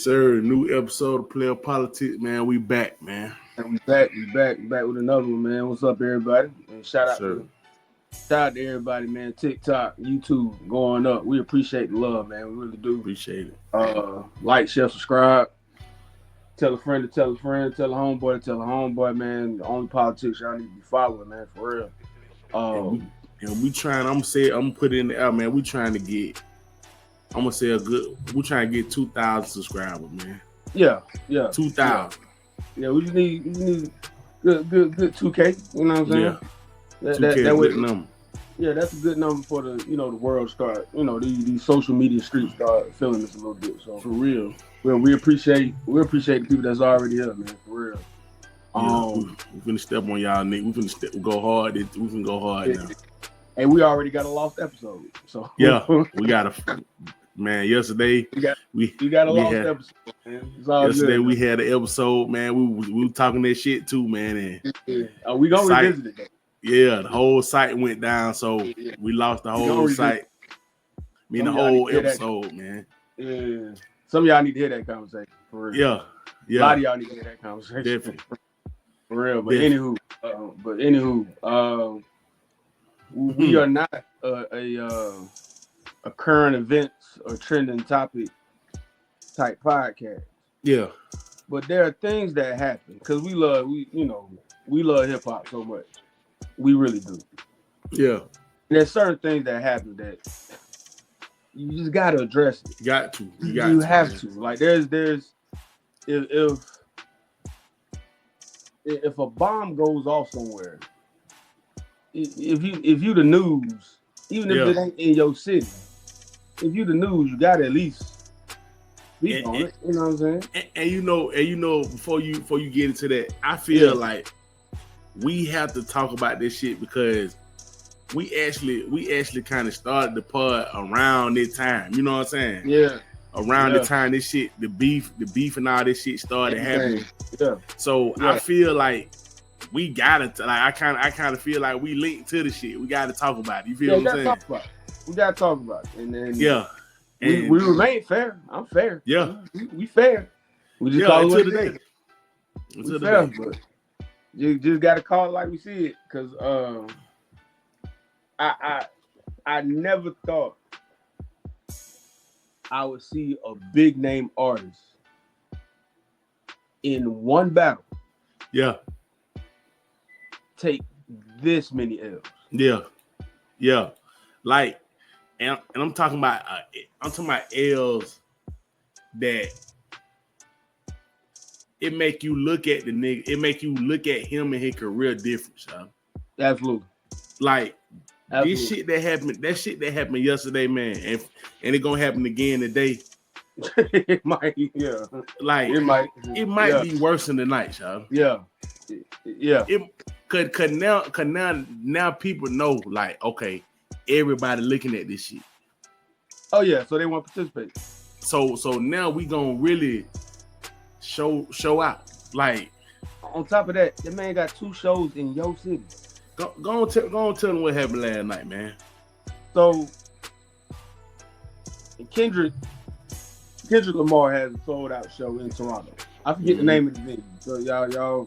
sir. New episode of Playa Politics, man. We back, man. And we back with another one, man. What's up, everybody? And shout out to everybody, man. TikTok, YouTube, going up. We appreciate the love, man. We really do. Appreciate it. Like, share, subscribe. Tell a friend to tell a friend. Tell a homeboy to tell a homeboy, man. The only politics y'all need to be following, man, for real. We trying. I'm gonna put it in the air, man. We trying to get. I'm gonna say we're trying to get 2,000 subscribers, man. Yeah. 2,000. Yeah, we just need good 2K. You know what I'm saying? Yeah. 2K is a good number. Yeah, that's a good number for the world start. These social media streets start feeling this a little bit. So for real, we appreciate the people that's already here, man. For real. We finna step on y'all, Nick. We finna go hard. We finna go hard now. And we already got a lost episode. So yeah, we got a. Man, yesterday we got a lost episode, man. Yesterday we had an episode, man. We were talking that shit too, man. And we gonna revisit it. Yeah, the whole site went down, so we lost the whole site. The whole episode, man. Yeah, some of y'all need to hear that conversation for real. Yeah. A lot of y'all need to hear that conversation. Definitely. For real. But anywho, we are not a current events or trending topic type podcast. Yeah. But there are things that happen because we love hip hop so much. We really do. Yeah. There's certain things that happen that you just gotta address it. You have to. Like there's if a bomb goes off somewhere, if you the news, even if it ain't in your city, if you the news, you gotta at least speak on it. You know what I'm saying? And you know, before you get into that, I feel like we have to talk about this shit because we actually kind of started the pod around this time. You know what I'm saying? Yeah. Around the time this shit, the beef and all this shit started happening. Yeah. So I feel like we gotta I kind of feel like we linked to the shit. We gotta talk about it. You feel what I'm saying? We gotta talk about it. And then and we remain fair. I'm fair. Yeah. We fair. We just call it today. Until today. But you just gotta call it like we see it. Cause I never thought I would see a big name artist in one battle. Yeah. Take this many L's. Yeah. Like, and I'm talking about L's that it make you look at the nigga. It make you look at him and his career different, son. Absolutely. Like this shit that happened yesterday, man, and it gonna happen again today. It might, yeah. Like it might be worse than tonight, y'all. Yeah. Cause now people know, like, okay, everybody looking at this shit. Oh yeah, so they want to participate. So now we gonna really show out. Like on top of that, the man got 2 shows in your city. Go on tell them what happened last night, man. So Kendrick Lamar has a sold out show in Toronto. I forget the name of the venue. So y'all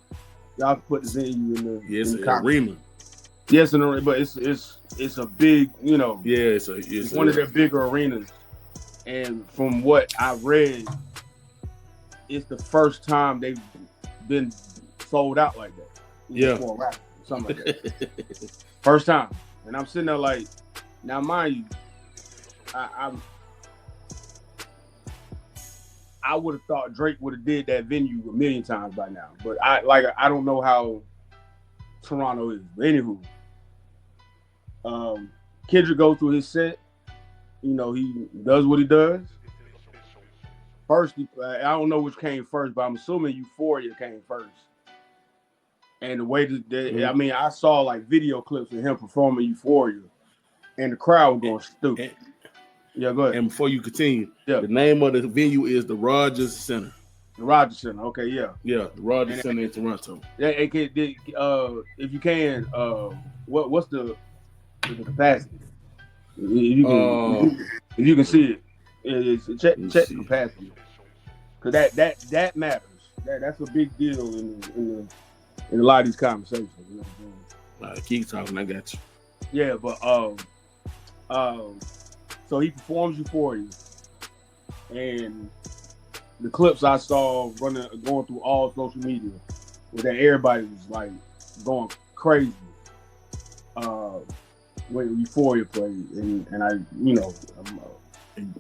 can put the venue in the arena. Yes, an arena, but it's a big, it's one of their bigger arenas. And from what I read, it's the first time they've been sold out like that. For a rap, something like that. First time. And I'm sitting there like, now mind you, I would have thought Drake would have did that venue a million times by now. But I don't know how Toronto is. But anywho, Kendrick goes through his set. He does what he does. First, I don't know which came first, but I'm assuming Euphoria came first. And the way that I saw like video clips of him performing Euphoria, and the crowd was going stupid. Yeah, go ahead. And before you continue, the name of the venue is the Rogers Center. The Rogers Center, okay, yeah. Yeah, the Rogers Center in Toronto. Yeah, if you can, what's the capacity? If you can see it, check the capacity. Cause that matters. That's a big deal in a lot of these conversations. You know what I'm saying? Keep talking, I got you. Yeah, but so he performs Euphoria, and the clips I saw going through all social media was that everybody was like going crazy when Euphoria played, and I, you know,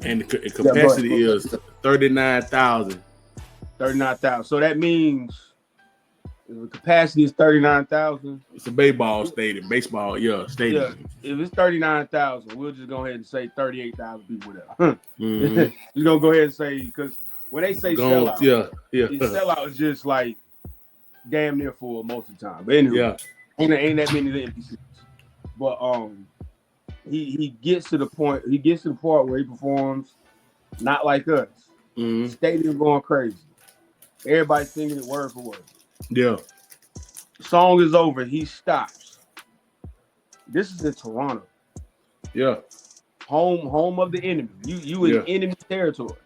and the capacity is 39,000. 39,000. So that means if the capacity is 39,000. It's a baseball stadium. Stadium. Yeah, if it's 39,000, we'll just go ahead and say 38,000 people there. You're gonna go ahead and say, because when they say sellout, sellout is just like damn near full most of the time. But anyway, ain't that many empty seats. But he gets to the point. He gets to the part where he performs Not Like Us. Stadium going crazy. Everybody singing it word for word. Yeah. Song is over. He stops. This is in Toronto. Yeah. Home of the enemy. You in enemy territory.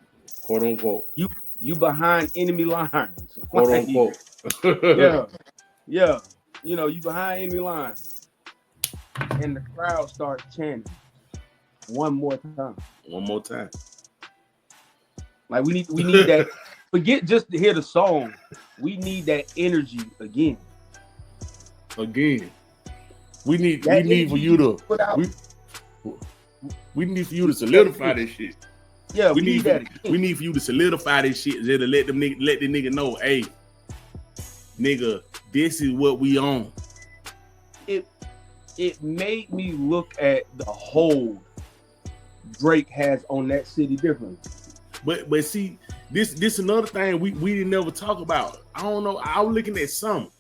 Quote unquote. You behind enemy lines. Quote unquote. Yeah. You know, you behind enemy lines. And the crowd starts chanting one more time. Like we need that. Forget just to hear the song. We need that energy again. We need for you to we need for you to solidify this shit. Yeah, we need that. We need for you to solidify this shit to let the nigga know, hey, nigga, this is what we on. It made me look at the hold Drake has on that city differently. But see, this another thing we didn't never talk about. I don't know. I was looking at some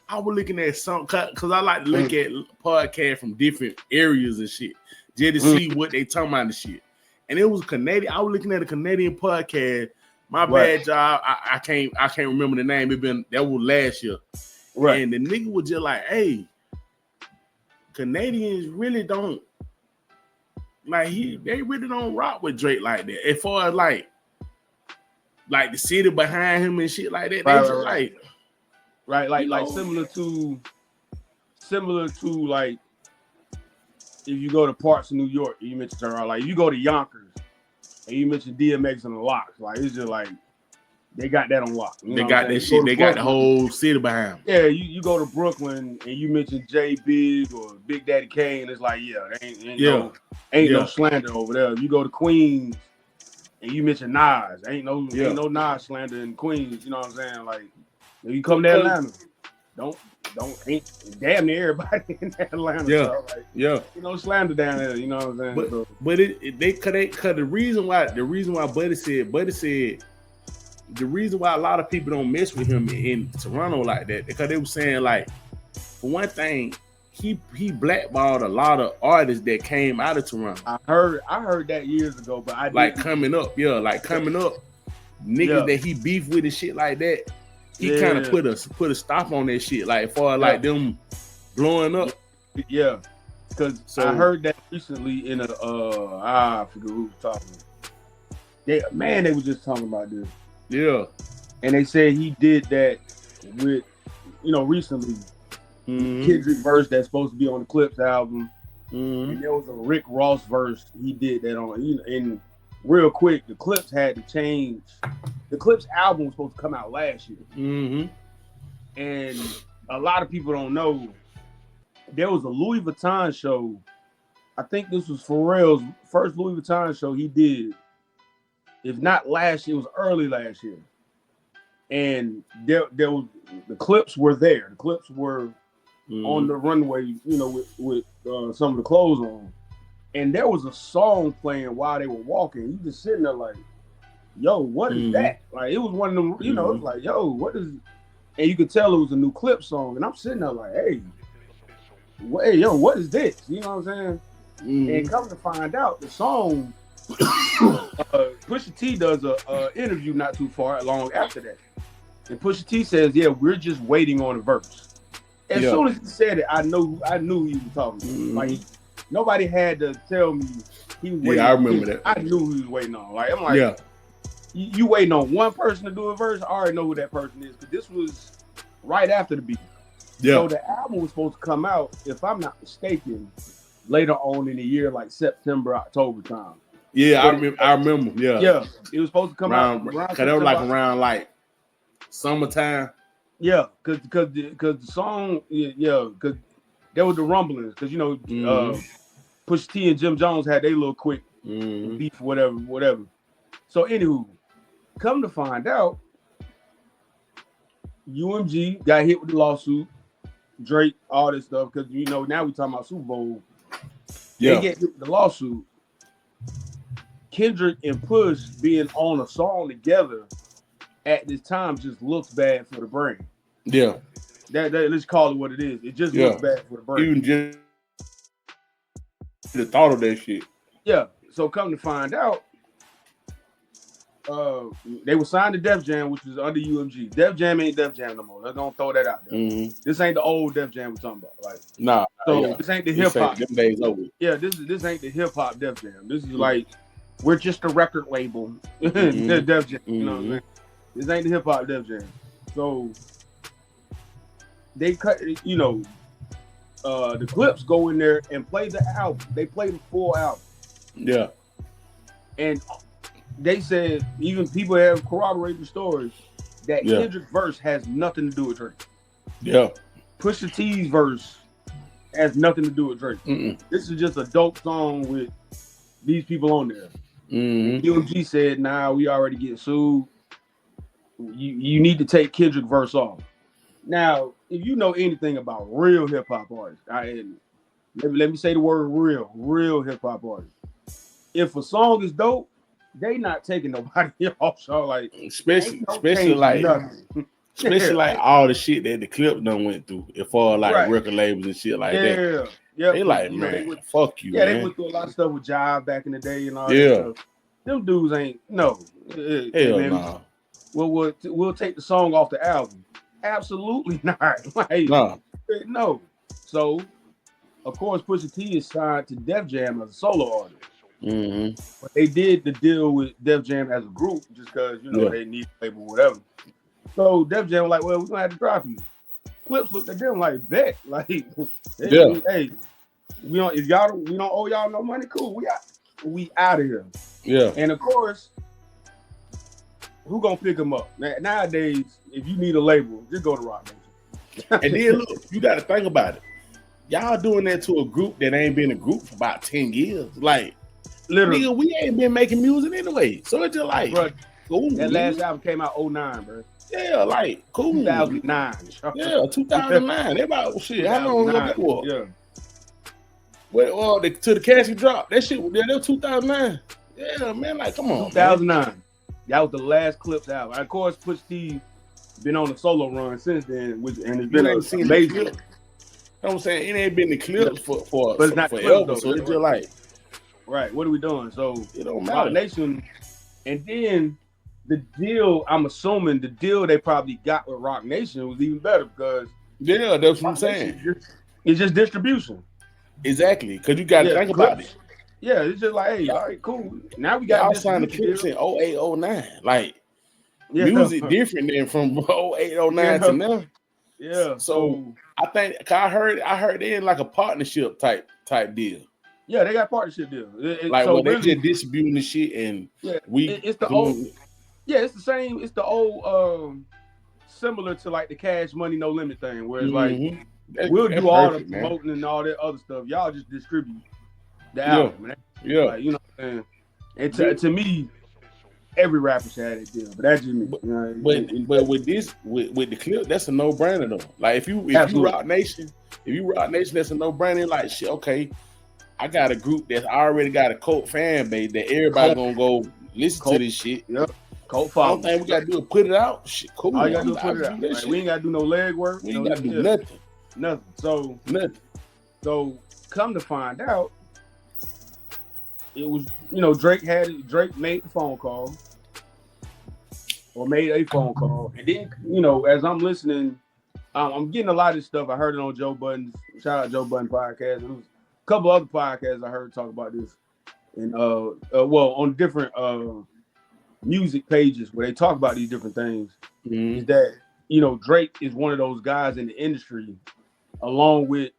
because I like to look at podcasts from different areas and shit, just to see what they talking about and shit. And it was Canadian. I was looking at a Canadian podcast. My bad job. I can't remember the name. That was last year. Right. And the nigga was just like, hey, Canadians really don't they really don't rock with Drake like that. As far as like the city behind him and shit like that. Like similar to like if you go to parts of New York, you mentioned Toronto, like you go to Yonkers and you mentioned DMX and the Locks, like it's just like they got that on lock. They got that shit. They got the whole city behind them. Yeah, you go to Brooklyn and you mention J Big or Big Daddy Kane, it's like ain't no slander over there. You go to Queens and you mention Nas, ain't no Nas slander in Queens. You know what I'm saying? Like if you come to Atlanta, ain't damn near everybody in Atlanta. Yeah, so like, slander down there. You know what I'm saying? But the reason why Buddy said. The reason why a lot of people don't mess with him in Toronto like that, because they were saying, like, for one thing, he blackballed a lot of artists that came out of Toronto. I heard that years ago, but I didn't. coming up, niggas that he beefed with and shit like that. He kind of put a stop on that shit, like for like them blowing up. Yeah, because I heard that recently in I forget who was talking. They were just talking about this. Yeah. And they said he did that with, recently. Kendrick verse that's supposed to be on the Clips album. And there was a Rick Ross verse he did that on. And real quick, the Clips had to change. The Clips album was supposed to come out last year. And a lot of people don't know, there was a Louis Vuitton show. I think this was Pharrell's first Louis Vuitton show he did. If not last year, it was early last year. And there was the Clips were there. The Clips were on the runway, with some of the clothes on. And there was a song playing while they were walking. You just sitting there like, yo, what is that? Like it was one of them, it was like, yo, what is? And you could tell it was a new Clip song. And I'm sitting there like, hey, what is this? You know what I'm saying? And come to find out, the song. Pusha T does a interview not too far long after that, and Pusha T says, "Yeah, we're just waiting on a verse." As soon as he said it, I knew he was talking. Like nobody had to tell me he was waiting. Yeah, I remember that. I knew he was waiting on. Like I'm like, you waiting on one person to do a verse. I already know who that person is because this was right after the beat. Yeah. So the album was supposed to come out, if I'm not mistaken, later on in the year, like September, October time. Yeah, I remember. Yeah. Yeah, it was supposed to come around, out around. Cause that was like around like summertime. Yeah, cause the song, cause there was the rumblings, cause Pusha T and Jim Jones had their little quick beef, whatever. So anywho, come to find out, UMG got hit with the lawsuit, Drake, all this stuff, because now we talking about Super Bowl. Yeah. They get hit with the lawsuit. Kendrick and Push being on a song together at this time just looks bad for the brand. Yeah. That let's call it what it is. It just looks bad for the brand. Even just the thought of that shit. Yeah. So come to find out, they were signed to Def Jam, which is under UMG. Def Jam ain't Def Jam no more. Let's don't throw that out there. Mm-hmm. This ain't the old Def Jam we're talking about. Like, nah. So this ain't the hip hop. Them days over. Yeah, this ain't the hip hop Def Jam. This is like we're just a record label. Mm-hmm. Def Jam. You know what I'm saying? This ain't the hip hop Def Jam. So they cut. The Clips go in there and play the album. They play the full album. Yeah. And they said, even people have corroborated the story, that Kendrick's verse has nothing to do with Drake. Yeah. Pusha T's verse has nothing to do with Drake. Mm-mm. This is just a dope song with these people on there. Mm-hmm. UMG said, nah, we already get sued. You need to take Kendrick verse off. Now, if you know anything about real hip-hop artists, let me say the word real hip-hop artists. If a song is dope, they not taking nobody off. So like, especially like all the shit that the Clip done went through, as far like record labels and shit like that. Yeah, they like, man, fuck you. Yeah, man. They went through a lot of stuff with Jive back in the day and all that stuff. Them dudes ain't no. Hell nah. We'll take the song off the album. Absolutely not. Like, no. So, of course, Pusha T is signed to Def Jam as a solo artist. Mm-hmm. But they did the deal with Def Jam as a group just because they need a label, whatever. So Def Jam was like, well, we're gonna have to drop you. Clips looked at them like, bet, like, hey, we don't owe y'all no money. Cool, we out of here. Yeah. And of course, who gonna pick them up nowadays? If you need a label, just go to Rock Nation. And then look, you got to think about it. Y'all doing that to a group that ain't been a group for about 10 years, like. Literally, nigga, we ain't been making music anyway, so it's just like, bro, cool. That last album came out 2009, bro. Yeah, like cool. 2009. Yeah, 2009. They about shit. How long ago that was? Yeah. Well, to the Cassie drop, that shit. Yeah, that was 2009. Yeah, man, like come on. 2009. Man. That was the last Clips album. Of course, Push T been on a solo run since then, and it's been amazing. You know what I'm saying? It ain't been the Clips for but it's not forever, though, so it's just like. Right, what are we doing? So it don't matter. Rock Nation, and then the deal. I'm assuming the deal they probably got with Rock Nation was even better because that's what I'm saying. It's just distribution. Exactly, because you got to think about it. Yeah, it's just like, hey, all right, cool. Now we got. I signed the Clips in 08, 09. Like music different than from 08, 09 to now. Yeah. So I think I heard they in like a partnership type deal. Yeah, they got partnership deals. Like so they just distributing the shit and it's the old. Yeah, it's the same. It's the old similar to like the Cash Money No Limit thing, where it's like we'll do all the promoting and all that other stuff. Y'all just distribute the album. Yeah. Like, you know what I'm saying? And to me, every rapper should have that deal, but that's just me. But with this with the Clip, that's a no-brainer though. Like if you Rock Nation, that's a no-brainer. Like shit, okay. I got a group that's already got a cult fan base that everybody gonna go listen to this shit. Yep. Cult following. The only thing we gotta do is put it out. Shit, cool. All you gotta do is put it out. Like, we ain't gotta do no leg work. We ain't gotta do nothing. Nothing. So come to find out, it was Drake made the phone call. Or made a phone call. And then, as I'm listening, I'm getting a lot of this stuff. I heard it on Joe Budden's shout out Joe Budden podcast. It was a couple other podcasts I heard talk about this, and on different music pages where they talk about these different things is that, you know, Drake is one of those guys in the industry, along with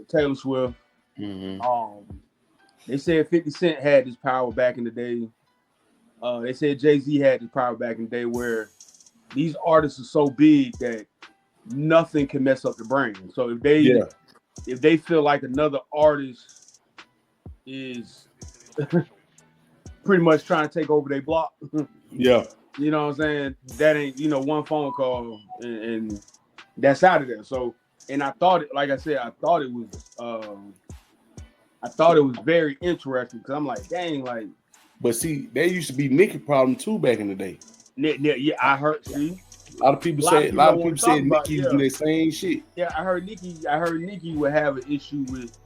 Taylor Swift. They said 50 Cent had this power back in the day. They said Jay-Z had this power back in the day, where these artists are so big that nothing can mess up the brain. So if they feel like another artist is pretty much trying to take over their block, you know what I'm saying? That ain't, you know, one phone call and that's out of there. So, and I thought it, like I said, I thought it was very interesting, because I'm like, dang, like. But see, there used to be Nicki problem too back in the day. Yeah, I heard. See, a lot of people said Nicki was doing that same shit. Yeah, I heard Nicki would have an issue with,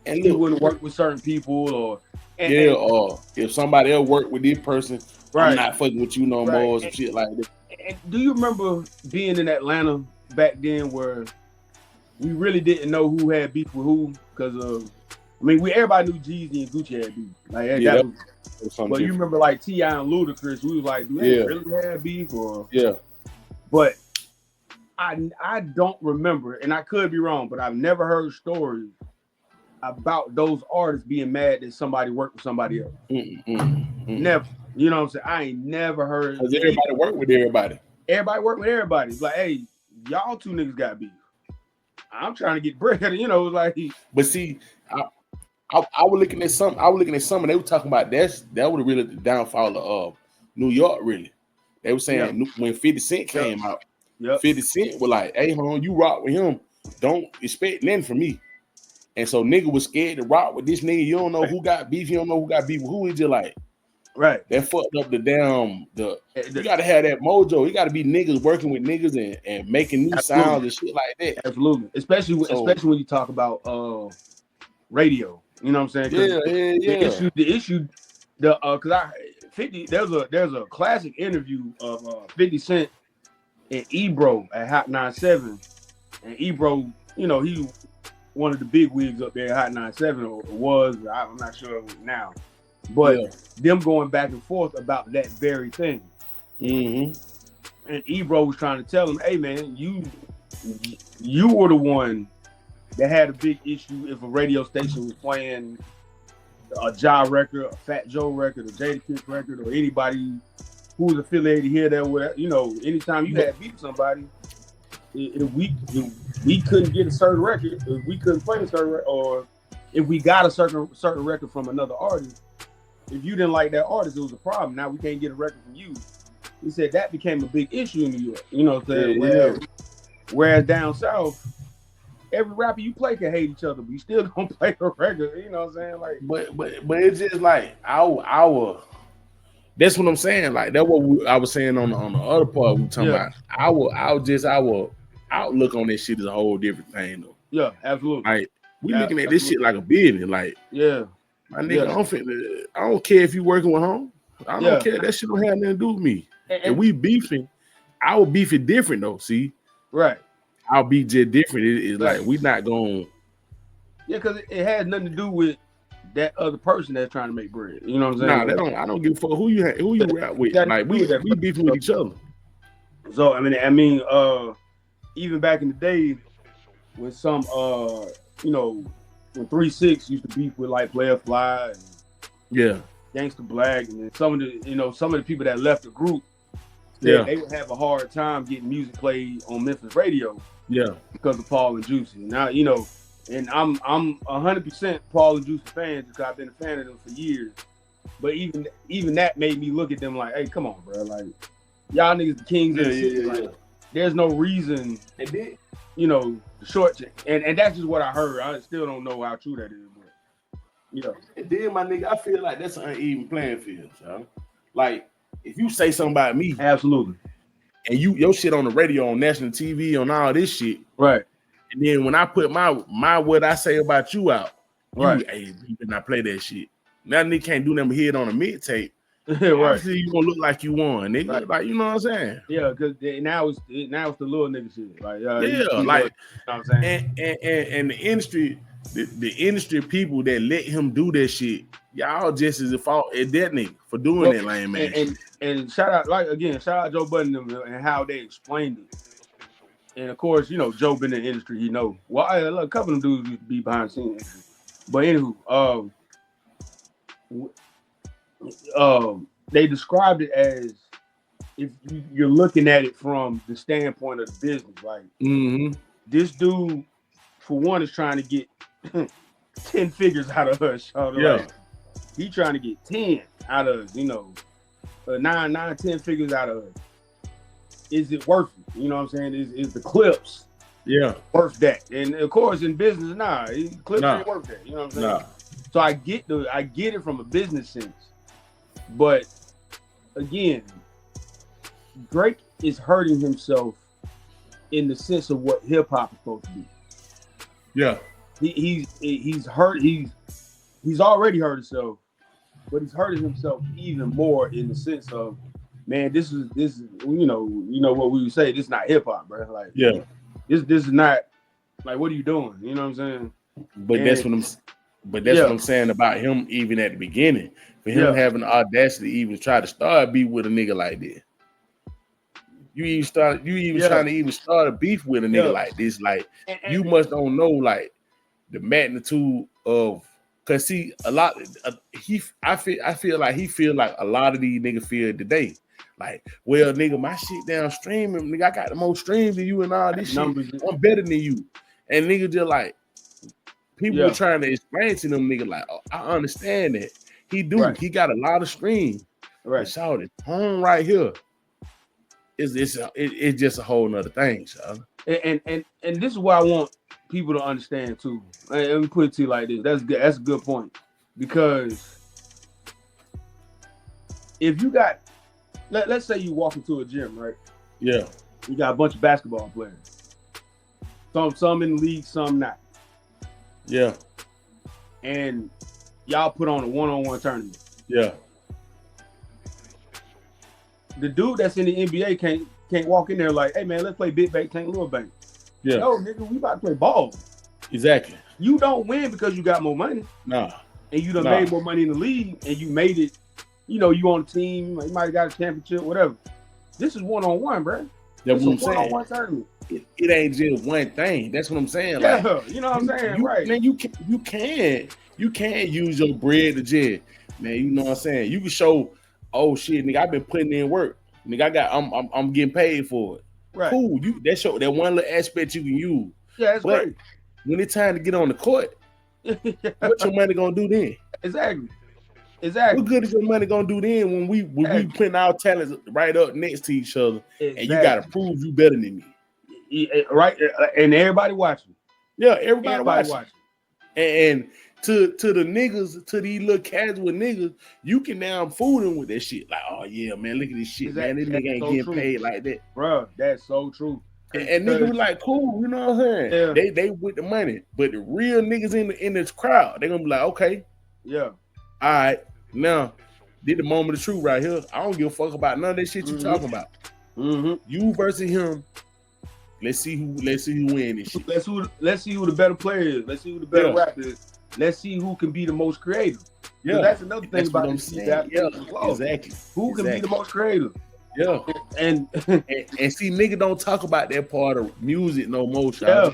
and he wouldn't work with certain people, or if somebody else worked with this person, I'm not fucking with you no more, or some shit like that. And do you remember being in Atlanta back then, where we really didn't know who had beef with who? Because everybody knew Jeezy and Gucci had beef. Like but you remember like T.I. and Ludacris, we was like, do they really have beef? Or but I don't remember, and I could be wrong, but I've never heard stories about those artists being mad that somebody worked with somebody else. Never. You know what I'm saying? I ain't never heard. Because everybody worked with everybody. Everybody worked with everybody. It's like, hey, y'all two niggas got beef. I'm trying to get bread, you know, like. But see, I was looking at some. And they were talking about that was really the downfall of New York. Really, they were saying when 50 Cent came out, 50 Cent was like, "Hey, hon, you rock with him. Don't expect nothing from me." And so nigga was scared to rock with this nigga. You don't know who got beef. You don't know who got beef with who. He just like, that fucked up the damn. You gotta have that mojo. You gotta be niggas working with niggas and making new sounds and shit like that. Absolutely, especially when you talk about radio. You know what I'm saying? The issue, because 50, there's a classic interview of 50 Cent and Ebro at Hot 97, and Ebro, you know, he one of the big wigs up there at Hot 97, or was, I'm not sure now, but them going back and forth about that very thing. And Ebro was trying to tell him, hey man, you were the one that had a big issue if a radio station was playing a Ja record, a Fat Joe record, a Jadakiss record, or anybody who was affiliated here, there, with, you know, anytime you had beat somebody, if we couldn't get a certain record, if we couldn't play a certain record, or if we got a certain record from another artist, if you didn't like that artist, it was a problem. Now we can't get a record from you. He said that became a big issue in New York. You know what I'm saying? Whereas down south, every rapper you play can hate each other, but you still don't play a record. You know what I'm saying? Like, but it's just like our. That's what I'm saying. Like that's what I was saying on the other part. We talking about our outlook on this shit is a whole different thing though. Yeah, absolutely. Like we looking at this shit like a business. Like my nigga, I don't care if you working with home. I don't care. That shit don't have nothing to do with me. And we beefing. Our beef is different though. See, our beef just different. It's like we not going. Yeah, because it has nothing to do with that other person that's trying to make bread. You know what I'm saying? I don't give a fuck who you rap with. Like we beefing with each other. So I mean, even back in the day, when some when 3-6 used to beef with like Player Fly and Gangsta Black, and then some of the people that left the group, they would have a hard time getting music played on Memphis radio. Because of Paul and Juicy. Now, you know, and I'm 100% Paul and Juicy fan because I've been a fan of them for years. But even that made me look at them like, hey, come on, bro. Like, y'all niggas the kings of the city. Like, there's no reason, you know, the short check. And that's just what I heard. I still don't know how true that is. But, you know. And then, my nigga, I feel like that's an uneven playing field, so. Like, if you say something about me. Absolutely. And your shit on the radio, on national TV, on all this shit. Right. And then when I put my what I say about you out, hey, you better not play that shit. Now nigga can't do nothing but hit on a mid-tape. Obviously, you gonna look like you won, nigga. Right. Like, you know what I'm saying? Yeah, because now it's the little nigga shit. Like, like, you know what I'm saying? And the industry, the industry people that let him do that shit y'all just as at fault at that nigga for doing that lame man. And shout out Joe Budden and how they explained it. And of course, you know, Joe been in the industry, he know. Well, a couple of them dudes used to be behind the scenes. But anywho, they described it as if you're looking at it from the standpoint of the business, like this dude, for one, is trying to get 10 figures out of us. Like, he trying to get 10 out of us, you know, 10 figures out of us. Is it worth it? You know what I'm saying? Is the clips worth that? And of course, in business, clips ain't worth that. You know what I'm saying? So I get it from a business sense, but again, Drake is hurting himself in the sense of what hip hop is supposed to be. Yeah, he's hurt. He's already hurt himself, but he's hurting himself even more in the sense of, man, this is you know what we would say. This is not hip hop, bro. Like, this is not, like, what are you doing? You know what I'm saying? But that's what I'm saying about him even at the beginning. For him having the audacity to even try to start beef with a nigga like that. You even trying to even start a beef with a nigga like this. Like, you must don't know, like, the magnitude of, cause see, a lot I feel like he feel like a lot of these niggas feel today. Like, well, nigga, my shit down streaming, nigga, I got the most streams than you and all this shit. I'm better than you. And nigga just like, people were trying to explain to them, nigga, like, oh, I understand that. He do. He got a lot of streams. Right. Shout it. Home right here. It's just a whole nother thing, shout. And this is what I want people to understand too. Let me put it to you like this. That's good. That's a good point. Because if you got, let's say you walk into a gym, right? Yeah. You got a bunch of basketball players. Some in the league, some not. Yeah. And y'all put on a one-on-one tournament. Yeah. The dude that's in the NBA can't walk in there like, hey man, let's play big bank, tank, little bank. Yeah. No, nigga, we about to play ball. Exactly. You don't win because you got more money. Nah. And you done made more money in the league, and you made it. You know, you on the team. You might have got a championship, whatever. This is one-on-one, bro. That's what I'm saying. One-on-one tournament. It ain't just one thing. That's what I'm saying. Yeah, like, you know what I'm saying, right? Man, you can use your bread to jet. Man, you know what I'm saying? You can show, oh shit, nigga, I've been putting in work. Nigga, I'm getting paid for it. Right. Cool. That one little aspect you can use. Yeah, that's great. When it's time to get on the court, what your money gonna do then? Exactly. What good is your money gonna do then when we putting our talents right up next to each other, and you gotta prove you better than me? Right, and everybody watching. Yeah, everybody watching. And to the niggas, to these little casual niggas, you can now fool them with that shit. Like, oh yeah, man, look at this shit, man. This nigga ain't getting paid like that, bro. That's so true. And niggas be like, cool, you know what I'm saying? Yeah. They with the money, but the real niggas in this crowd, they gonna be like, okay, yeah, all right, now did the moment of truth right here. I don't give a fuck about none of that shit you talking about. You versus him. Let's see who win this shit. Let's see who the better player is. Let's see who the better rapper is. Let's see who can be the most creative. Yeah, that's another thing about this. Yeah, exactly. Who can be the most creative? Yeah, and see, nigga don't talk about that part of music no more. Yeah,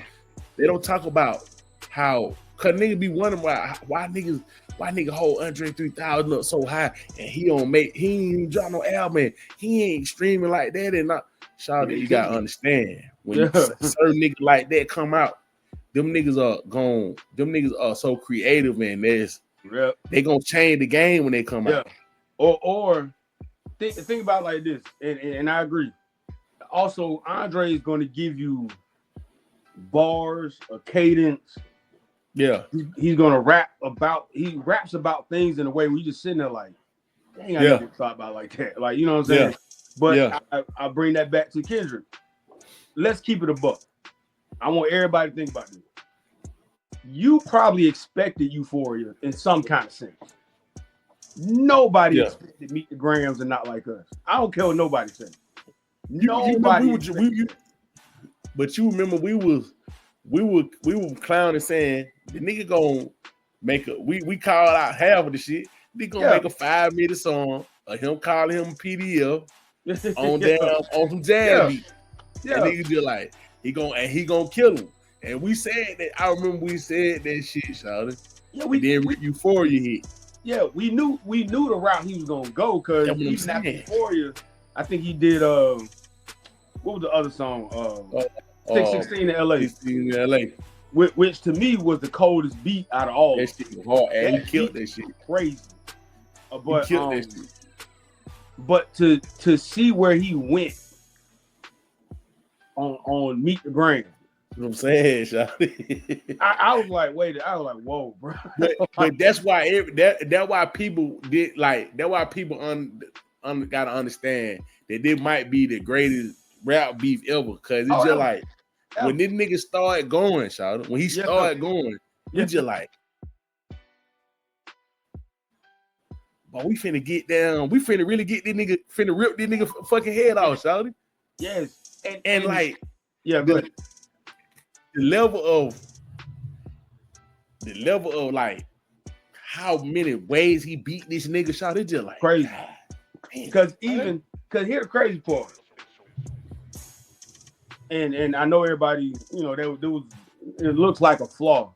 they don't talk about how, cause nigga be wondering why nigga hold Andre 3000 up so high and he ain't even drop no album. He ain't streaming like that and not. Shout out, you gotta understand when certain niggas like that come out, them niggas are so creative and they gonna change the game when they come out. Or think about it like this, and I agree. Also, Andre is going to give you bars, a cadence. Yeah, he's going to he raps about things in a way where you just sitting there like, dang, I never thought about it like that. Like, you know what I'm saying? But I bring that back to Kendrick. Let's keep it a buck. I want everybody to think about this. You probably expected Euphoria in some kind of sense. Nobody expected Meet the Grams and Not Like Us. I don't care what nobody said. Nobody. But you remember we were clowning saying the nigga gonna we called out half of the shit. They gonna make a 5-minute song of him calling him PDF on some jazz beat. And nigga just like he gonna kill him. And we said that. I remember we said that shit, shawty. Yeah, Euphoria hit. Yeah, we knew the route he was gonna go because even after Euphoria, I think he did what was the other song? 16 in LA. 16 in LA. Which to me was the coldest beat out of all. That shit was hard, and he killed that shit. Crazy. But he killed that shit. But to see where he went on Meet the Gram. You know what I'm saying, shawty? I was like, whoa, bro. But that's why that's why people did like that. Why people gotta understand that this might be the greatest rap beef ever. Cause it's just like when this nigga started going, shawty. When he started going, we just like, but we finna get down. We finna really get this nigga. Finna rip this nigga fucking head off, shawty. Yes, and like, yeah, but. The level of like how many ways he beat this nigga shot, it's just like crazy. Because here's the crazy part. And I know everybody, you know, there was it looks like a flaw.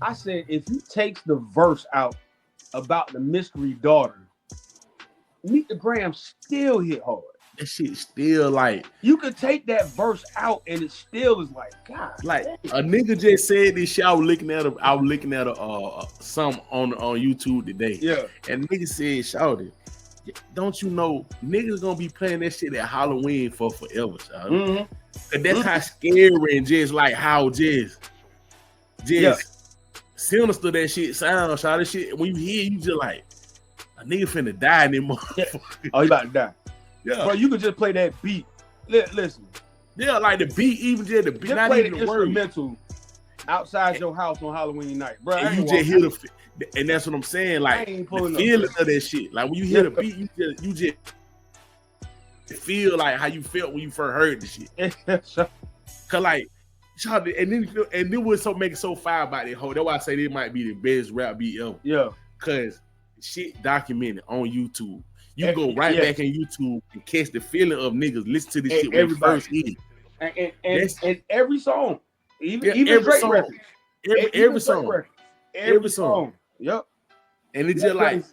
I said if he takes the verse out about the mystery daughter, Meet the Gram still hit hard. That shit still like you could take that verse out and it still is like God. Like a nigga just said this shit. I was looking at some on YouTube today. Yeah, and nigga said, "Shawty, don't you know niggas gonna be playing that shit at Halloween for forever, shawty? Mm-hmm. And that's how scary and just like how just sinister that shit sounds, shawty. Shit when you hear you just like a nigga finna die anymore. Oh, he about to die. Yeah, bro, you could just play that beat. Listen. Yeah, like the beat, even just the beat, just not play even the word. Instrumental outside your house on Halloween night, bro. And you just hear and that's what I'm saying. Like the feeling of that shit. Like when you hear the beat, you just feel like how you felt when you first heard the shit. Cause like, and then what's so make it so fire about it whole. That's why I say this might be the best rap beat ever. Yeah, cause shit documented on YouTube. You go right back in YouTube and catch the feeling of niggas listen to this shit when it first hit. And every song, even every Drake song, records, every song. Yep. And it's just like,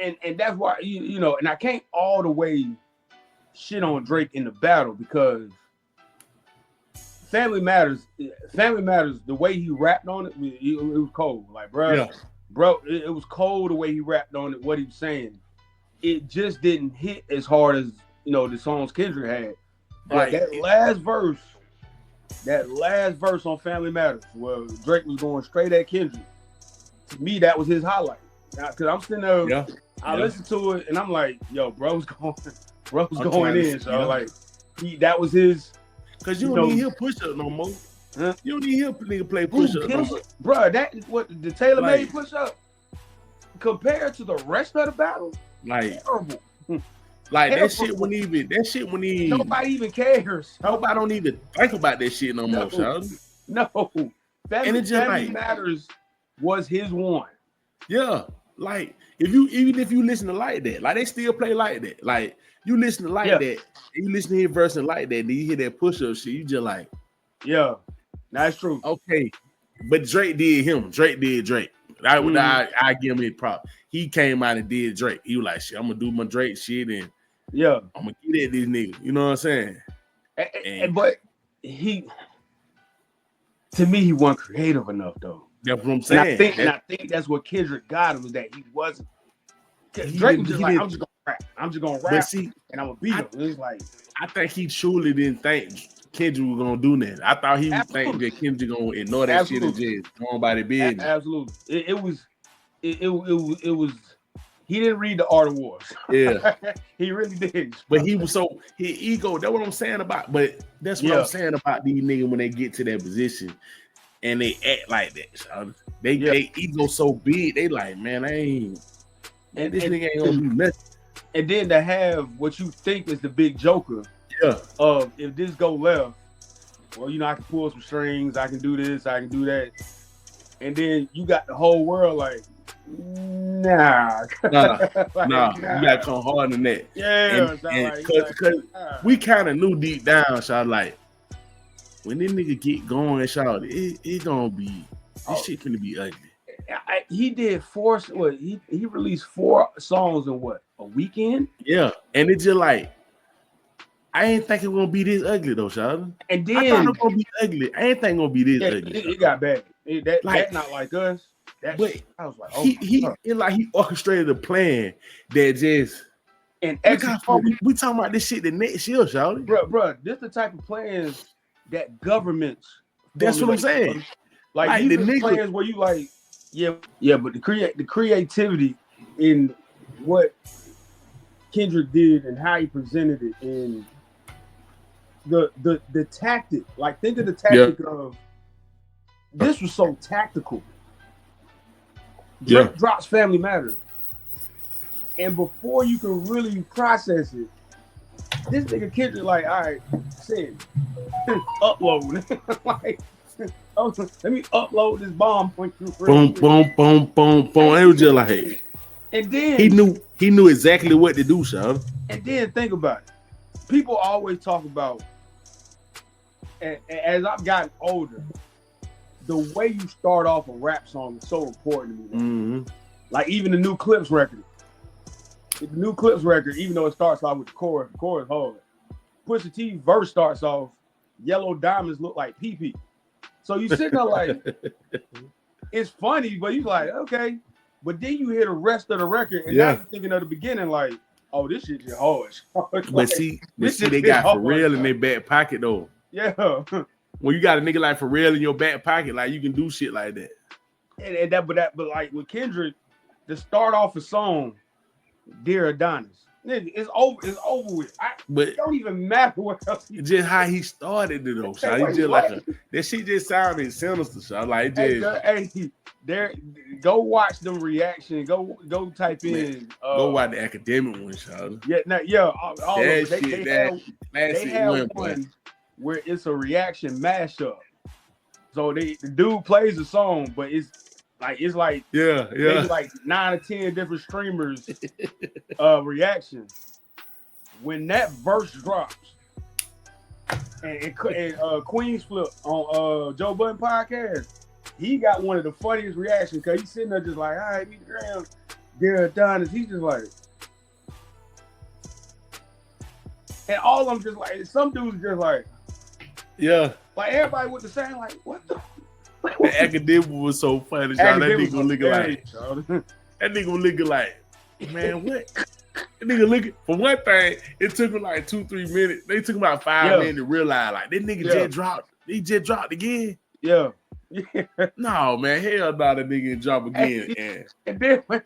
and that's why you know, and I can't all the way shit on Drake in the battle because Family Matters. The way he rapped on it, it was cold. Like, bro, it was cold the way he rapped on it. What he was saying. It just didn't hit as hard as, you know, the songs Kendrick had. But that last verse on Family Matters, where Drake was going straight at Kendrick, to me, that was his highlight. Because I'm sitting there, I listened to it, and I'm like, yo, bro's going in. So, like, that was his. Because you don't need him push-up no more. Huh? You don't need him nigga play push-up no more. Bro, that is what the tailor-made push-up, compared to the rest of the battle, like terrible. Like that shit wouldn't even nobody even cares. Nobody don't even think about that shit no more, Sean. No. Family Matters was his one. Yeah. Like even if you listen to like that, like they still play like that. Like you listen to like that, and you listen to his verse and like that, then you hear that push-up shit, you just like, yeah, that's true. Okay. But Drake did him. Drake did Drake. I give him his prop. He came out and did Drake. He was like, shit, I'm gonna do my Drake shit and I'm gonna get at these niggas. You know what I'm saying? But to me, he wasn't creative enough though. That's what I'm saying. And I think that's what Kendrick got him, was that he wasn't. Drake was just like, I'm just gonna rap and I'm gonna beat him. It's like, I think he truly didn't think Kendrick was gonna do that. I thought he would think that Kendrick gonna ignore that shit and just go on by the business. Absolutely. It was. He didn't read The Art of War. Yeah, he really did. But he was his ego. That's what I'm saying about. But that's what I'm saying about these niggas when they get to that position and they act like that. So they ego so big. They like, man, this nigga ain't gonna do nothing. And then to have what you think is the big joker. Yeah. Of if this go left, well, you know, I can pull some strings. I can do this. I can do that. and then you got the whole world like, nah. Nah. You gotta come harder than that. Yeah, because we kind of knew deep down, Shawty, like when this nigga get going, Shawty, it gonna be this shit gonna be ugly. He did he released 4 songs in a weekend? Yeah, and it's just like I ain't think it was gonna be this ugly though, Shawty. And then I thought it was gonna be ugly. I ain't think it was gonna be this ugly. It got bad. That not like us. I was like, he orchestrated a plan that just and we talking about this shit the next year, Shawty. Bro, this the type of plans that governments. That's what I'm saying. Like these the plans where you like, but the creativity in what Kendrick did and how he presented it and the tactic. Like think of the tactic of this was so tactical. Drake drops Family Matters. And before you can really process it, this nigga Kendrick like, all right, send, upload. Like, let me upload this bomb point through. Boom. It was just like, and then he knew exactly what to do, Sean. And then think about it. People always talk about, and as I've gotten older, the way you start off a rap song is so important to me. Mm-hmm. Like even the new Clips record. The new Clips record, even though it starts off with the chorus hard. Pusha T verse starts off, yellow diamonds look like pee-pee. So you sitting there like, it's funny, but you like, okay. But then you hear the rest of the record, and now you're thinking of the beginning like, oh, this shit just hard. But see, they got Pharrell in their back pocket though. Yeah. When you got a nigga like Pharrell in your back pocket, like you can do shit like that. But like with Kendrick, to start off a song, Dear Adonis, nigga, it's over with. It don't even matter what else. Just how he started it though, Sean. He just like that shit just sounded sinister, Sean. Like go watch them reaction. Go type in. Go watch the academic one, Sean. All of them. They have one where it's a reaction mashup. So the dude plays a song, but it's like maybe like 9 or 10 different streamers reactions. When that verse drops, and Queen's Flip on Joe Budden podcast, he got one of the funniest reactions because he's sitting there just like, all right, meet the ground, Dear Adonis. He's just like, and all of them just like, some dudes just like, like everybody with the same like, what the. The academic was so funny, Sean. That nigga was looking like, man, what? That nigga looking, for one thing, it took him like 2-3 minutes. They took about 5 minutes to realize, like, that nigga just dropped. He just dropped again. Yeah. No, man, hell no, that nigga drop again. And then when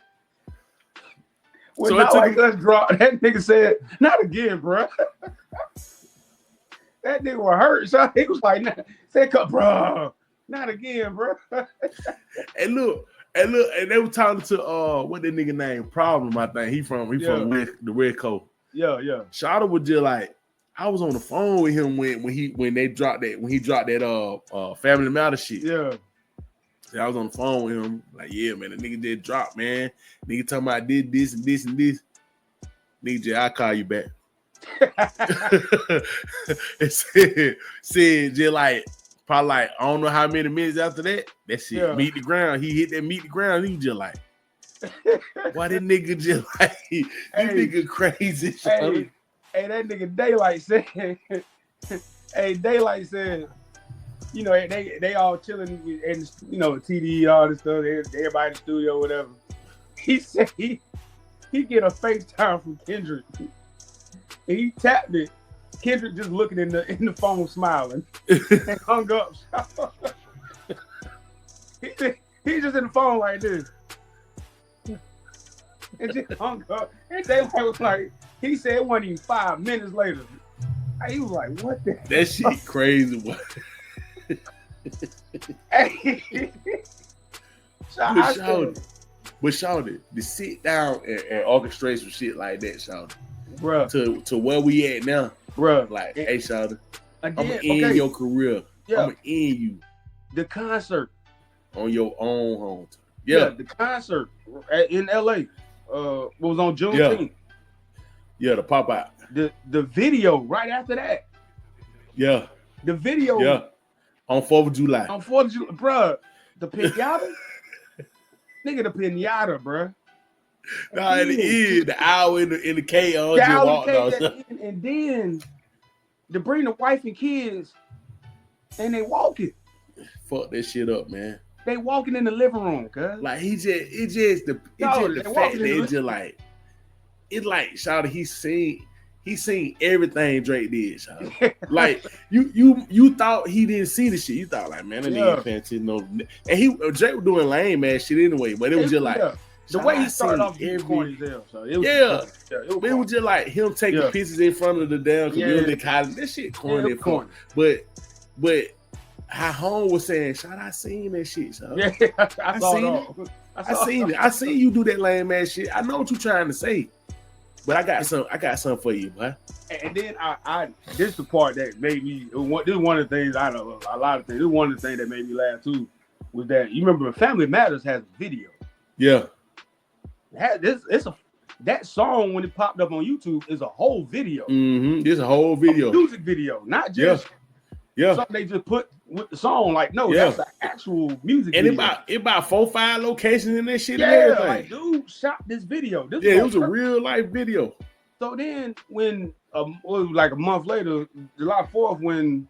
so not like us drop, that nigga said, not again, bro. That nigga was hurt, so he was like, said, bro. Not again, bro. and look, and they were talking to what that nigga named Problem, I think. He from the Red Coast. Yeah. Shawty was just like, I was on the phone with him when he dropped that Family Matter shit. Yeah. So I was on the phone with him, like, yeah, man, the nigga did drop, man. Nigga talking about did this and this and this. Nigga just, I'll call you back. It said just like probably like I don't know how many minutes after that shit meet the ground. He hit that meet the ground. He just like, why this nigga just like this nigga crazy? Hey, that nigga Daylight said, you know, they all chilling and you know TD all this stuff. Everybody in the studio, whatever. He said he get a FaceTime from Kendrick. And he tapped it. Kendrick just looking in the phone, smiling, and hung up. He just in the phone like this, and just hung up. And Daylight was like, he said it wasn't even 5 minutes later. He was like, "What the?" That shit crazy. Hey, but Shawty, to sit down and orchestrate some shit like that, Shawty. Bruh. To where we at now, bruh. Like, hey, Shawty, I'm gonna end your career. Yeah. I'm gonna end you. The concert. on your own home. Yeah, the concert in LA was on Juneteenth. Yeah, the pop out. The video right after that. Yeah. The video. Yeah. On 4th of July. On 4th of July, bruh. The pinata? Nigga, the pinata, bruh. No, in the end, the owl in the chaos. And then to bring the wife and kids, and they walking. Fuck that shit up, man. They walking in the living room, cuz. Like the fact that it's just like, it's like, shawty, he seen everything Drake did, shawty. Like you thought he didn't see the shit. You thought like, man, that nigga paying attention. No, and Drake was doing lame ass shit anyway. But it was just like the way he started off corny as hell. So it was just like him taking pictures in front of the damn community college. That shit corny. But how home was saying, "Shot, I seen that shit, son. Yeah, I seen it. I seen you do that lame ass shit. I know what you trying to say, but I got something for you, boy." And then I this is the part that made me. This is one of the things I know. A lot of things. This is one of the things that made me laugh too. Was that you remember Family Matters has a video? Yeah. That song when it popped up on YouTube is a whole video. Mm-hmm. There's a whole video, a music video, not just something they just put with the song. Like that's an actual music video. And it about 4-5 locations in that shit. And everything. Like dude shot this video. It was a real life video. So then when it was like a month later, July 4th, when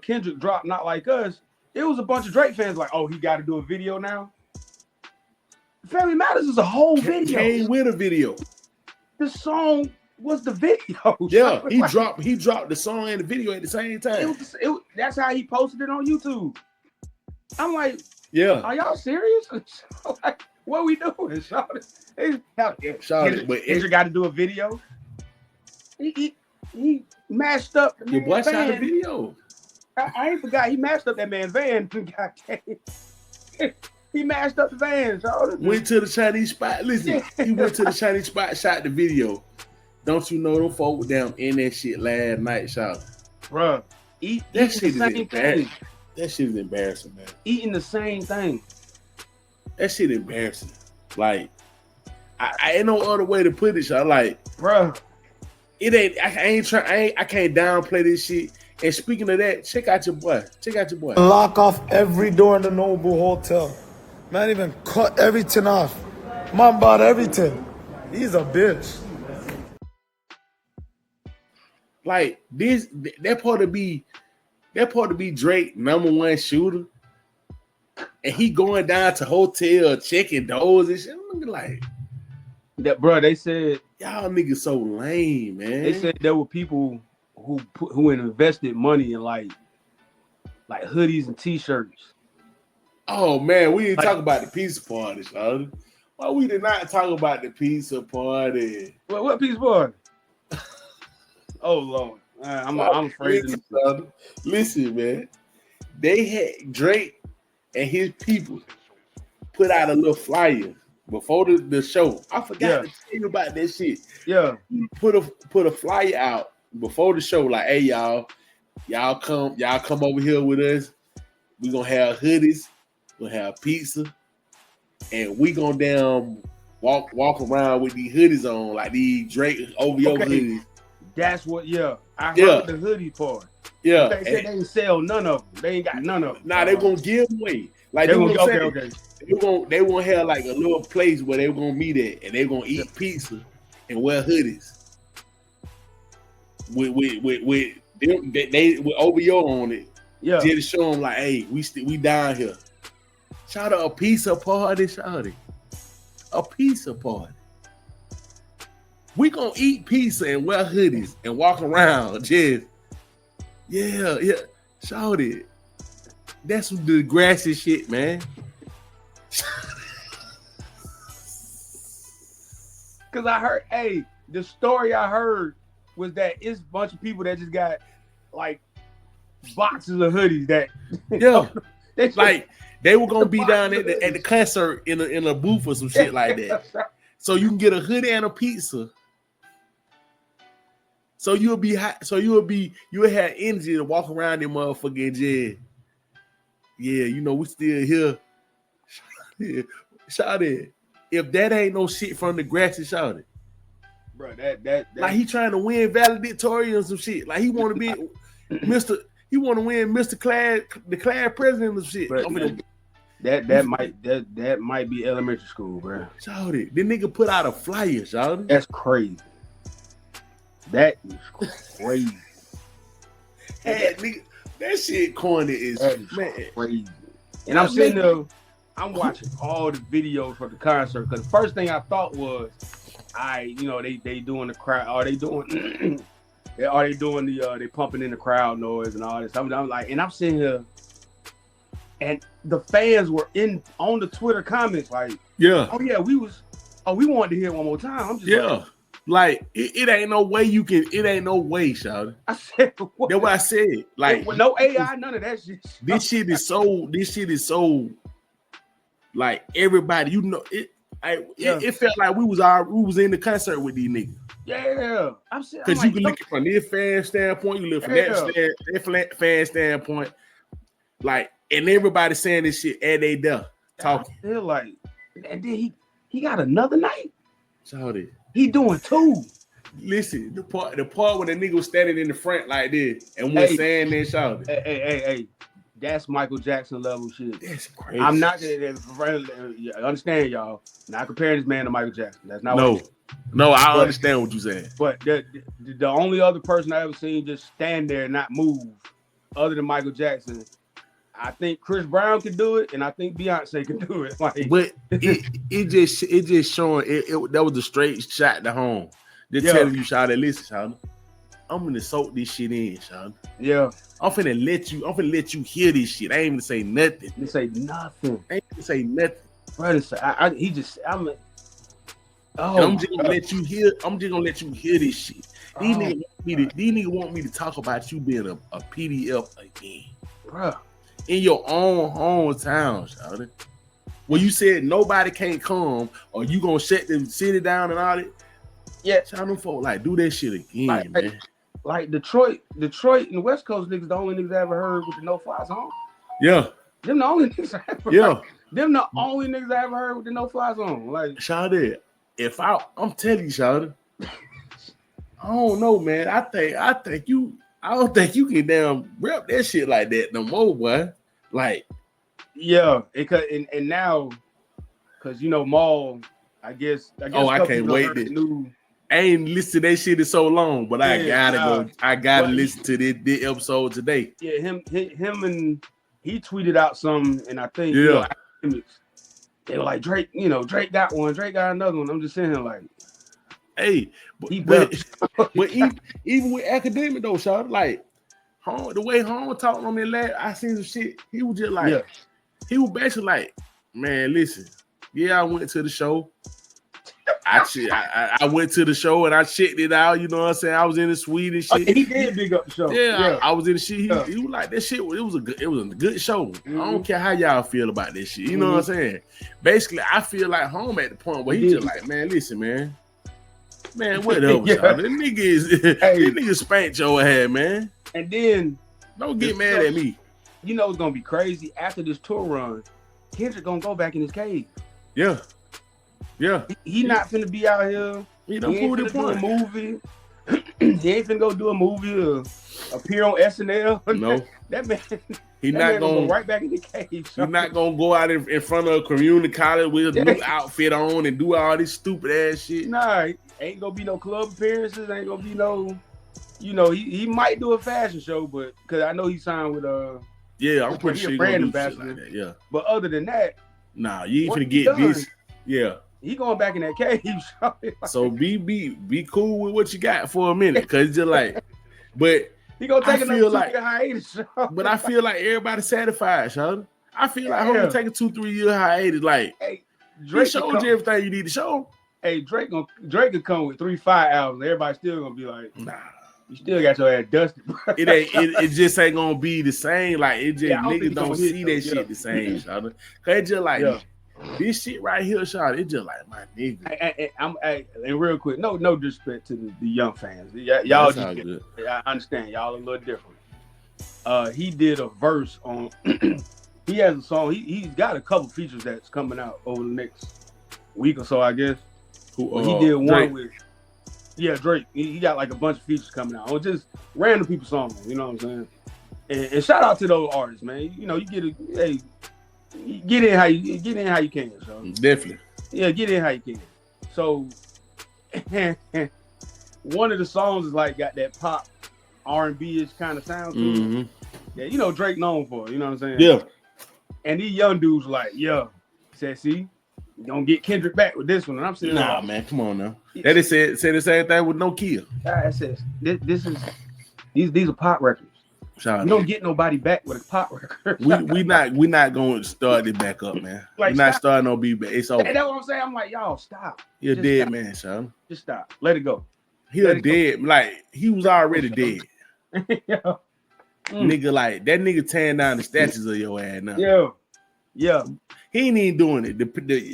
Kendrick dropped Not Like Us, it was a bunch of Drake fans like, oh, he got to do a video now. Family Matters is a whole video. Came with a video. The song was the video. Yeah, he dropped the song and the video at the same time. That's how he posted it on YouTube. I'm like, are y'all serious? Like, what are we doing? Kendrick got to do a video. He mashed up. Your boy shot the video. I ain't forgot he mashed up that man's van. He mashed up the van. Went to the Chinese spot. Listen, he went to the Chinese spot, shot the video. Don't you know them folk down in that shit last night, shot? Bruh, that shit is embarrassing. That shit is embarrassing, man. Eating the same thing. That shit embarrassing. Like, I ain't no other way to put it, shot. Like, bruh, it ain't. I can't downplay this shit. And speaking of that, check out your boy. Lock off every door in the Noble Hotel. Man, even cut everything off. Man bought everything. He's a bitch. Like this, that part to be Drake #1 shooter, and he going down to hotel checking doors and shit. I'm looking like that, bro. They said y'all niggas so lame, man. They said there were people who invested money in like hoodies and t-shirts. Oh man, we didn't talk about the pizza party, son. Why we did not talk about the pizza party? What pizza party? Oh Lord, I'm afraid. Listen, man, they had Drake and his people put out a little flyer before the show. I forgot to tell you about that shit. Yeah, put a flyer out before the show, like, hey y'all come over here with us. We gonna have hoodies, we gonna have pizza, and we gonna damn walk around with these hoodies on, like these Drake OVO hoodies. That's what, I heard the hoodie part. Yeah. They said they ain't sell none of them. They ain't got none of them. Nah, they gonna give them away. Like they gonna have like a little place where they gonna meet at, and they gonna eat pizza and wear hoodies with OVO on it. Yeah. Just to show them like, hey, we down here. Shout out a pizza party, shout it. A pizza party. We gonna eat pizza and wear hoodies and walk around, just shout it. That's the grassy shit, man. Cause I heard, the story I heard was that it's a bunch of people that just got like boxes of hoodies that they were gonna be down at the concert in a booth or some shit like that. So you can get a hoodie and a pizza. So you'll be hot. So you'll have energy to walk around them motherfucking jail. Yeah, we still here. Yeah. Shout it. If that ain't no shit from the grassy, shout it. Bro, that like he trying to win valedictorian or some shit. Like he want to be Mr. He want to win Mr. Class, the class president of shit. Bro, that might be elementary school, bro. Shout it. The nigga put out a flyer, shout it. That's crazy. That is crazy. Hey, nigga, that shit corny is crazy. And I'm sitting there, I'm watching all the videos for the concert because the first thing I thought was, they doing the crowd. Are they doing? Are they doing the? They pumping in the crowd noise and all this. I'm like, and I'm sitting here, and the fans were on the Twitter comments like, yeah, oh yeah, we wanted to hear it one more time. I'm just like it ain't no way you can. It ain't no way, shout. I said what? That's what I said. Like with no AI, none of that shit. This shit is so. Like everybody, it. It felt like we was in the concert with these niggas. Yeah, because you can look from this fan standpoint, you look from that fan standpoint, like, and everybody saying this shit and they there talking. I feel like, and then he got another night. Shout it. He doing two. Listen, the part when the nigga was standing in the front like this and was saying that, shout it. Hey. That's Michael Jackson level shit. That's crazy. I'm not gonna understand, y'all. Not comparing this man to Michael Jackson. That's not I understand what you saying. But the only other person I ever seen just stand there and not move, other than Michael Jackson, I think Chris Brown can do it, and I think Beyonce can do it. Like, but it just showing it that was a straight shot to home. Just telling you, shout it, listen, shout. I'm gonna soak this shit in, Sean. Yeah. I'm finna let you hear this shit. I ain't even say nothing. You say nothing. I ain't even say nothing. Brother, I'm just gonna let you hear. I'm just gonna let you hear this shit. These niggas want me to talk about you being a PDF again, bro. In your own hometown, Sean. When you said nobody can't come, or you gonna shut the city down and all that. Yeah, Sean, them folk like do that shit again, man. Like Detroit and the West Coast niggas, the only niggas I ever heard with the no-fly zone. Yeah. Them the only niggas I ever heard. Them the only niggas I ever heard with the no-fly zone. Like, Shawty, I'm telling you, Shawty, I don't know, man. I don't think you can damn rep that shit like that no more, boy. Like, yeah, and now, cause Maul, I guess. Oh, I can't wait. I ain't listened to that shit in so long, but I gotta listen to this episode today. Yeah, him and he tweeted out something, and I think they were like, Drake got one, Drake got another one. I'm just sitting here like, hey, but even with academic though, Sean, like the way Home talked on me I seen some shit. He was just like, he was basically like, man, listen, I went to the show. I went to the show and I checked it out. You know what I'm saying? I was in the suite and shit. He did big up the show. Yeah. I was in the shit. He was like, that shit. It was a good show. Mm-hmm. I don't care how y'all feel about this shit. You know what I'm saying? Basically, I feel like Home at the point where he just like, man, listen, man, whatever. This nigga spanked your head, man. And then don't get mad at me. You know it's gonna be crazy after this tour run. Kendrick gonna go back in his cave. Yeah. Yeah, he not finna be out here. He ain't finna do a movie. He ain't finna go do a movie or appear on SNL. No, that man. He not gonna go right back in the cave. He's not gonna go out in front of a community college with a new outfit on and do all this stupid ass shit. Nah, ain't gonna be no club appearances. Ain't gonna be no. He might do a fashion show, but because I know he signed with I'm pretty sure he brand gonna ambassador. Like that, yeah. But other than that, nah, you ain't finna get this. Yeah. He going back in that cave. So be cool with what you got for a minute, cause just like, but he gonna take another 2-year hiatus. But I feel like everybody's satisfied, Sean. I feel like I'm gonna take a 2-3 year hiatus. Like, Drake showed you everything you need to show. Hey, Drake can come with 3-5 albums. Everybody still gonna be like, nah, you still got your ass dusted. It just ain't gonna be the same. Like, it just niggas don't see that shit the same, Sean. Cause it's just like. Yeah. This shit right here, Sean, it's just like my nigga. And real quick, no disrespect to the young fans. Y'all just good. I understand y'all a little different. He did a verse on he has a song. He's got a couple features that's coming out over the next week or so, I guess. He did one Drake. with Drake. He got like a bunch of features coming out. Or just random people songs, you know what I'm saying? And shout out to those artists, man. You know, you get in how you can, so Definitely. Yeah, get in how you can. So one of the songs is like got that pop R&B-ish kind of sound to it. Yeah, you know Drake known for it, you know what I'm saying? Yeah. And these young dudes like, said, see, you gonna get Kendrick back with this one. And I'm saying, nah, man, come on now. They said the same thing with No Kill. I said, these are pop records. You don't get nobody back with a pop record. we not going to start it back up, man. Like, we're not starting no beat back. It's over. That's what I'm saying. I'm like, y'all, stop. You're Just dead, stop. man, son. Just stop. Let it go. He's dead. Like, he was already dead. Yeah. Nigga, like, that nigga tearing down the statues of your ass now. Yeah. He ain't even doing it.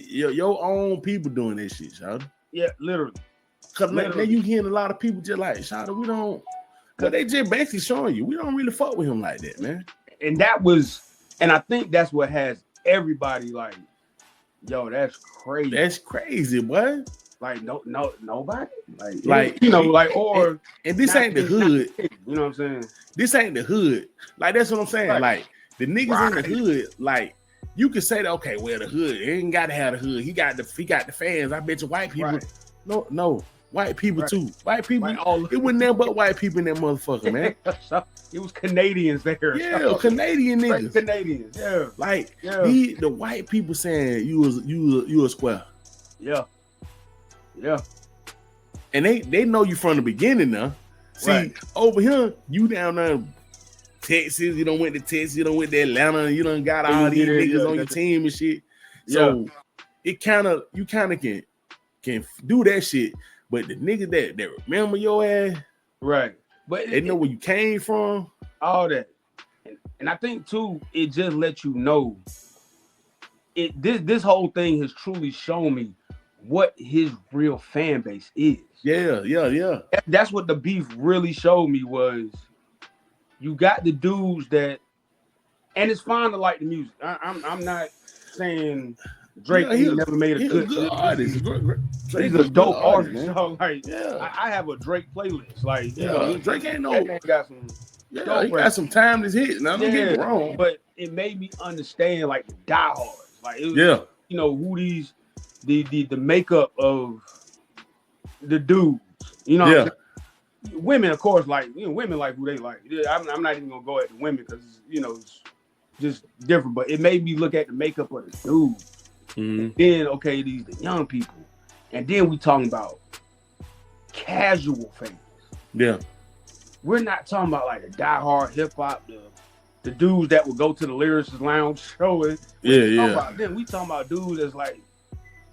Your own people doing that shit, son. Yeah, literally. Because now you hearing a lot of people just like, Shada, we don't. Because they just basically showing you, we don't really fuck with him like that, man. And I think that's what has everybody like, yo, that's crazy. That's crazy, boy. Like, nobody? Like you know, like, or. And this ain't the hood. You know what I'm saying? This ain't the hood. Like, that's what I'm saying. Right. Like, the niggas in the hood, like, you can say that, okay, well, the hood, he ain't got to have the hood. He got the fans. I bet you white people. Right. No. White people too. White people. Right. It wasn't nothing but white people in that motherfucker, man. It was Canadians there. Yeah, Canadian niggas. Right, Canadians. Yeah. Like the white people saying you a square. Yeah. And they know you from the beginning now. See, over here, you down there Texas, you done went to Texas, you done went to Atlanta, you done got all these niggas on your team and shit. So you kind of can do that shit. But the niggas that remember your ass, right? But they know where you came from, all that, and I think too, it just lets you know. This whole thing has truly shown me what his real fan base is. Yeah. That's what the beef really showed me was. You got the dudes that, and it's fine to like the music. I'm not saying. Drake never made a good artist. He's a dope artist. So, like, I have a Drake playlist. Like, you know, Drake ain't no. That got some. He got some timeless hits. Now, don't get me wrong, but it made me understand like the diehards. Like, it was, you know, who these the makeup of the dudes. You know, what I'm saying? Women, of course, like women like who they like. I'm not even gonna go at the women because you know it's just different. But it made me look at the makeup of the dudes. Mm-hmm. Then these the young people, and then we talking about casual fans. Yeah, we're not talking about like the diehard hip hop, the dudes that would go to the Lyricist Lounge show it. Then we talking about dudes that's like,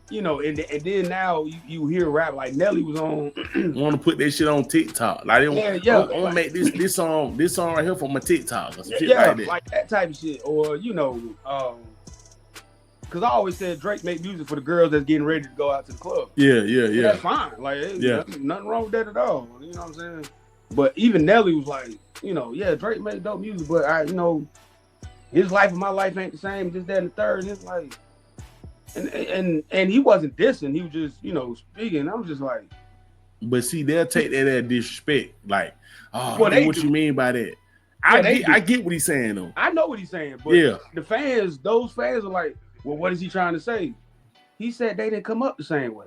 you know, and then now you hear rap like Nelly was on. Want to put that shit on TikTok? Like, I want to make this song right here for my TikTok or some shit like that type of shit, or you know. Because I always said Drake make music for the girls that's getting ready to go out to the club. Yeah. That's fine. Like, nothing wrong with that at all. You know what I'm saying? But even Nelly was like, you know, Drake make dope music, but you know, his life and my life ain't the same. This, that, and the third. And it's like, and he wasn't dissing. He was just, you know, speaking. I was just like, but see, they'll take that as disrespect. Like, what you mean by that? I get what he's saying though. I know what he's saying, but those fans are like, well, what is he trying to say? He said they didn't come up the same way.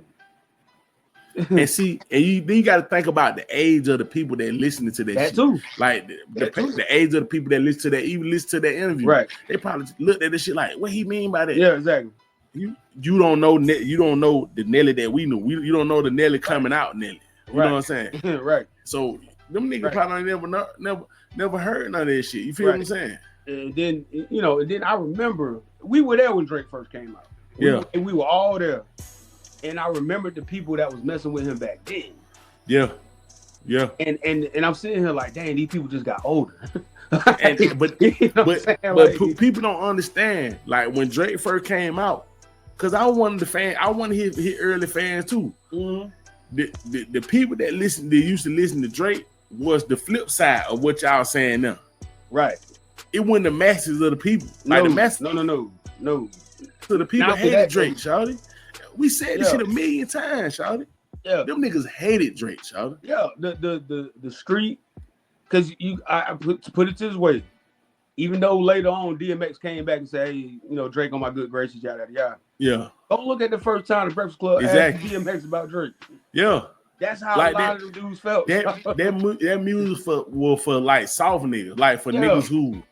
And see, and you got to think about the age of the people that listening to that shit. Too. Like the age of the people that listen to that, even listen to that interview. Right. They probably looked at this shit like, what he mean by that? Yeah, exactly. You don't know the Nelly that we knew. You don't know the Nelly coming out Nelly. You know what I'm saying? Right. So them niggas probably never heard none of that shit. You feel what I'm saying? And then I remember we were there when Drake first came out. We were all there. And I remembered the people that was messing with him back then. Yeah. And I'm sitting here like, dang, these people just got older. But people don't understand. Like when Drake first came out, because I wanted his early fans too. Mm-hmm. The people that used to listen to Drake was the flip side of what y'all saying now. Right. it wasn't the masses of the people. Like the masses. No. So the people Not for hated that, Drake, shawty. We said this shit a million times, shawty. Yeah, them niggas hated Drake, shawty. Yeah, the street, because I put it this way. Even though later on DMX came back and said, hey, you know, Drake on my good graces, yada yada. Yeah. Don't look at the first time the Breakfast Club asked DMX about Drake. Yeah. That's how like a lot of them dudes felt. That music for like soft niggas, like for niggas who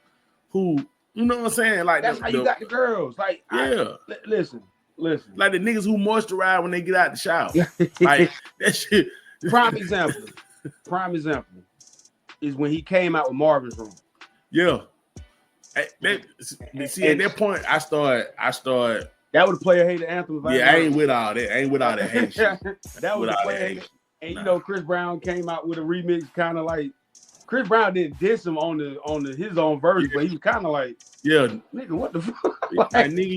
you know what I'm saying? Like that's how you got the girls. Like listen. Like the niggas who moisturize when they get out the shower. Like that shit. Prime example is when he came out with Marvin's Room. Yeah. At that point, I started. That would play a hater anthem. I ain't with all that. I ain't with all that hate shit. That would play a hater. And you know, Chris Brown came out with a remix, kind of like Chris Brown didn't diss him on his own verse, but he was kind of like, nigga, what the fuck? Like, nigga,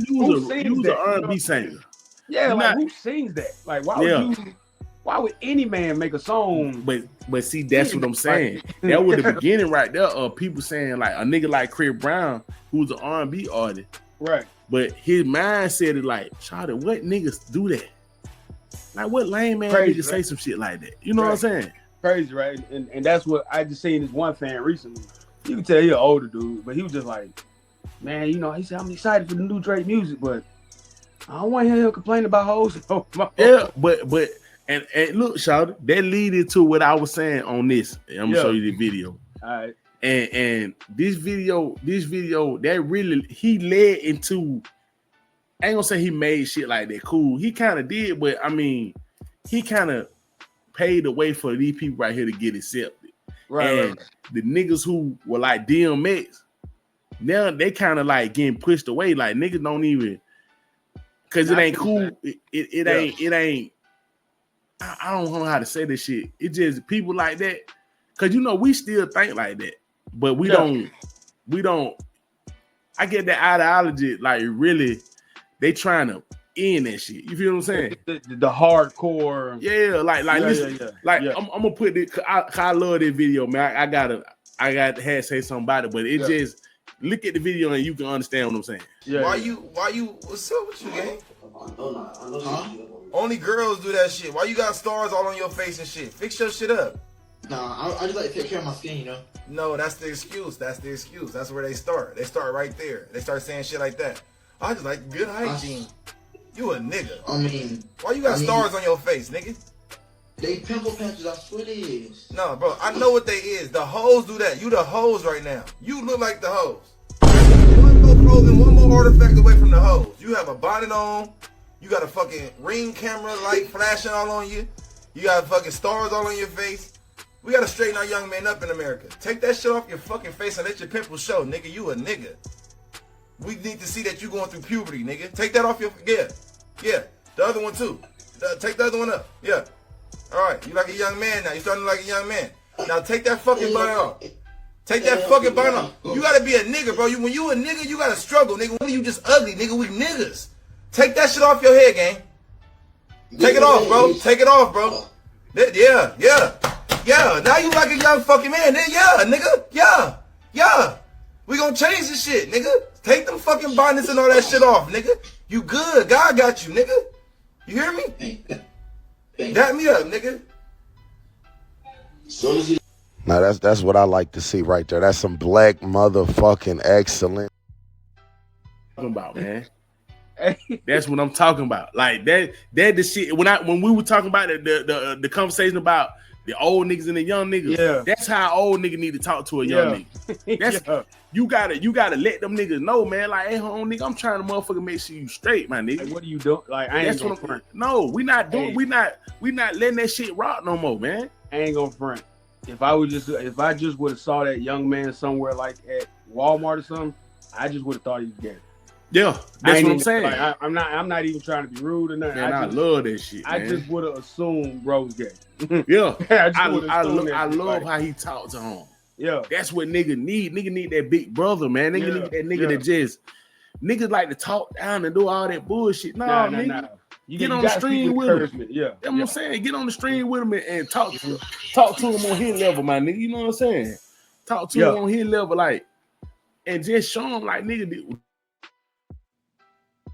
you was an R&B singer. Yeah, like who sings that? Like, why would any man make a song? But see, that's what I'm saying. That was the beginning right there of people saying like a nigga like Chris Brown, who's an R&B artist, right? But his mind said it like, Charlie, what niggas do that? Like, what lame man nigga say some shit like that? You know what I'm saying? Crazy, right? And that's what I just seen this one fan recently. You can tell he an older dude, but he was just like, man, you know, he said I'm excited for the new Drake music, but I don't want to hear him complain about hoes. Yeah, but and look, shout that lead into what I was saying on this. I'm gonna show you the video. All right. And this video, that really he led into. I ain't gonna say he made shit like that cool. He kind of did, but I mean, he kind of paved the way for these people right here to get accepted. Right. The niggas who were like DMX, now they kind of like getting pushed away. Like niggas don't even, cause it ain't cool. It ain't. I don't know how to say this shit. It just people like that, cause you know we still think like that, but we don't. I get that ideology, like really, they trying to end that shit. You feel what I'm saying? The hardcore. Yeah, listen, I'm gonna put it. I love this video, man. I got to say something about it, but it just look at the video and you can understand what I'm saying. Yeah. Why you? What's up with you, gang? Only girls do that shit. Why you got stars all on your face and shit? Fix your shit up. Nah, I just like to take care of my skin, you know? No, that's the excuse. That's where they start. They start right there. They start saying shit like that. I just like good hygiene. You a nigga. I mean... Why you got stars on your face, nigga? They pimple patches, I swear it is. No, bro, I know what they is. The hoes do that. You the hoes right now. You look like the hoes. One more clothing, one more artifact away from the hoes. You have a bonnet on. You got a fucking Ring camera light flashing all on you. You got fucking stars all on your face. We gotta straighten our young men up in America. Take that shit off your fucking face and let your pimples show, nigga. You a nigga. We need to see that you going through puberty, nigga. Take that off your... Yeah. The other one, too. Take the other one up. Yeah. All right. You like a young man now. You starting to like a young man. Now take that fucking bonnet off. Take that fucking bonnet off. You gotta be a nigga, bro. When you a nigga, you gotta struggle, nigga. When you just ugly, nigga, we niggas. Take that shit off your head, gang. Take it off, bro. Take it off, bro. Yeah. Now you like a young fucking man. Yeah, nigga. Yeah. We gonna change this shit, nigga. Take them fucking bonnets and all that shit off, nigga. You good. God got you, nigga. You hear me? Dap me up, nigga. Now that's what I like to see right there. That's some black motherfucking excellent. About, man. That's what I'm talking about. Like that the shit. When we were talking about the conversation about the old niggas and the young niggas, that's how old nigga need to talk to a young nigga. That's you gotta let them niggas know, man. Like, hey, home nigga, I'm trying to motherfucking make sure you straight, my nigga. Like, what are you doing? Like, I ain't gonna front. No, we not doing. We not letting that shit rock no more, man. I ain't gonna front. If I just would have saw that young man somewhere like at Walmart or something, I just would have thought he was gay. Yeah, that's what I'm saying. Like, I'm not even trying to be rude or nothing. Man, I love that shit. Man. I just would have assumed bro was gay. Yeah, I love how he talked to him. Yeah, that's what nigga need. Nigga need that big brother, man. Nigga need that nigga that just niggas like to talk down and do all that bullshit. Nah. You get on the stream with him. Yeah, that's what I'm saying. Get on the stream with him and talk to him on his level, my nigga. You know what I'm saying? Talk to him on his level, like, and just show him, like, nigga,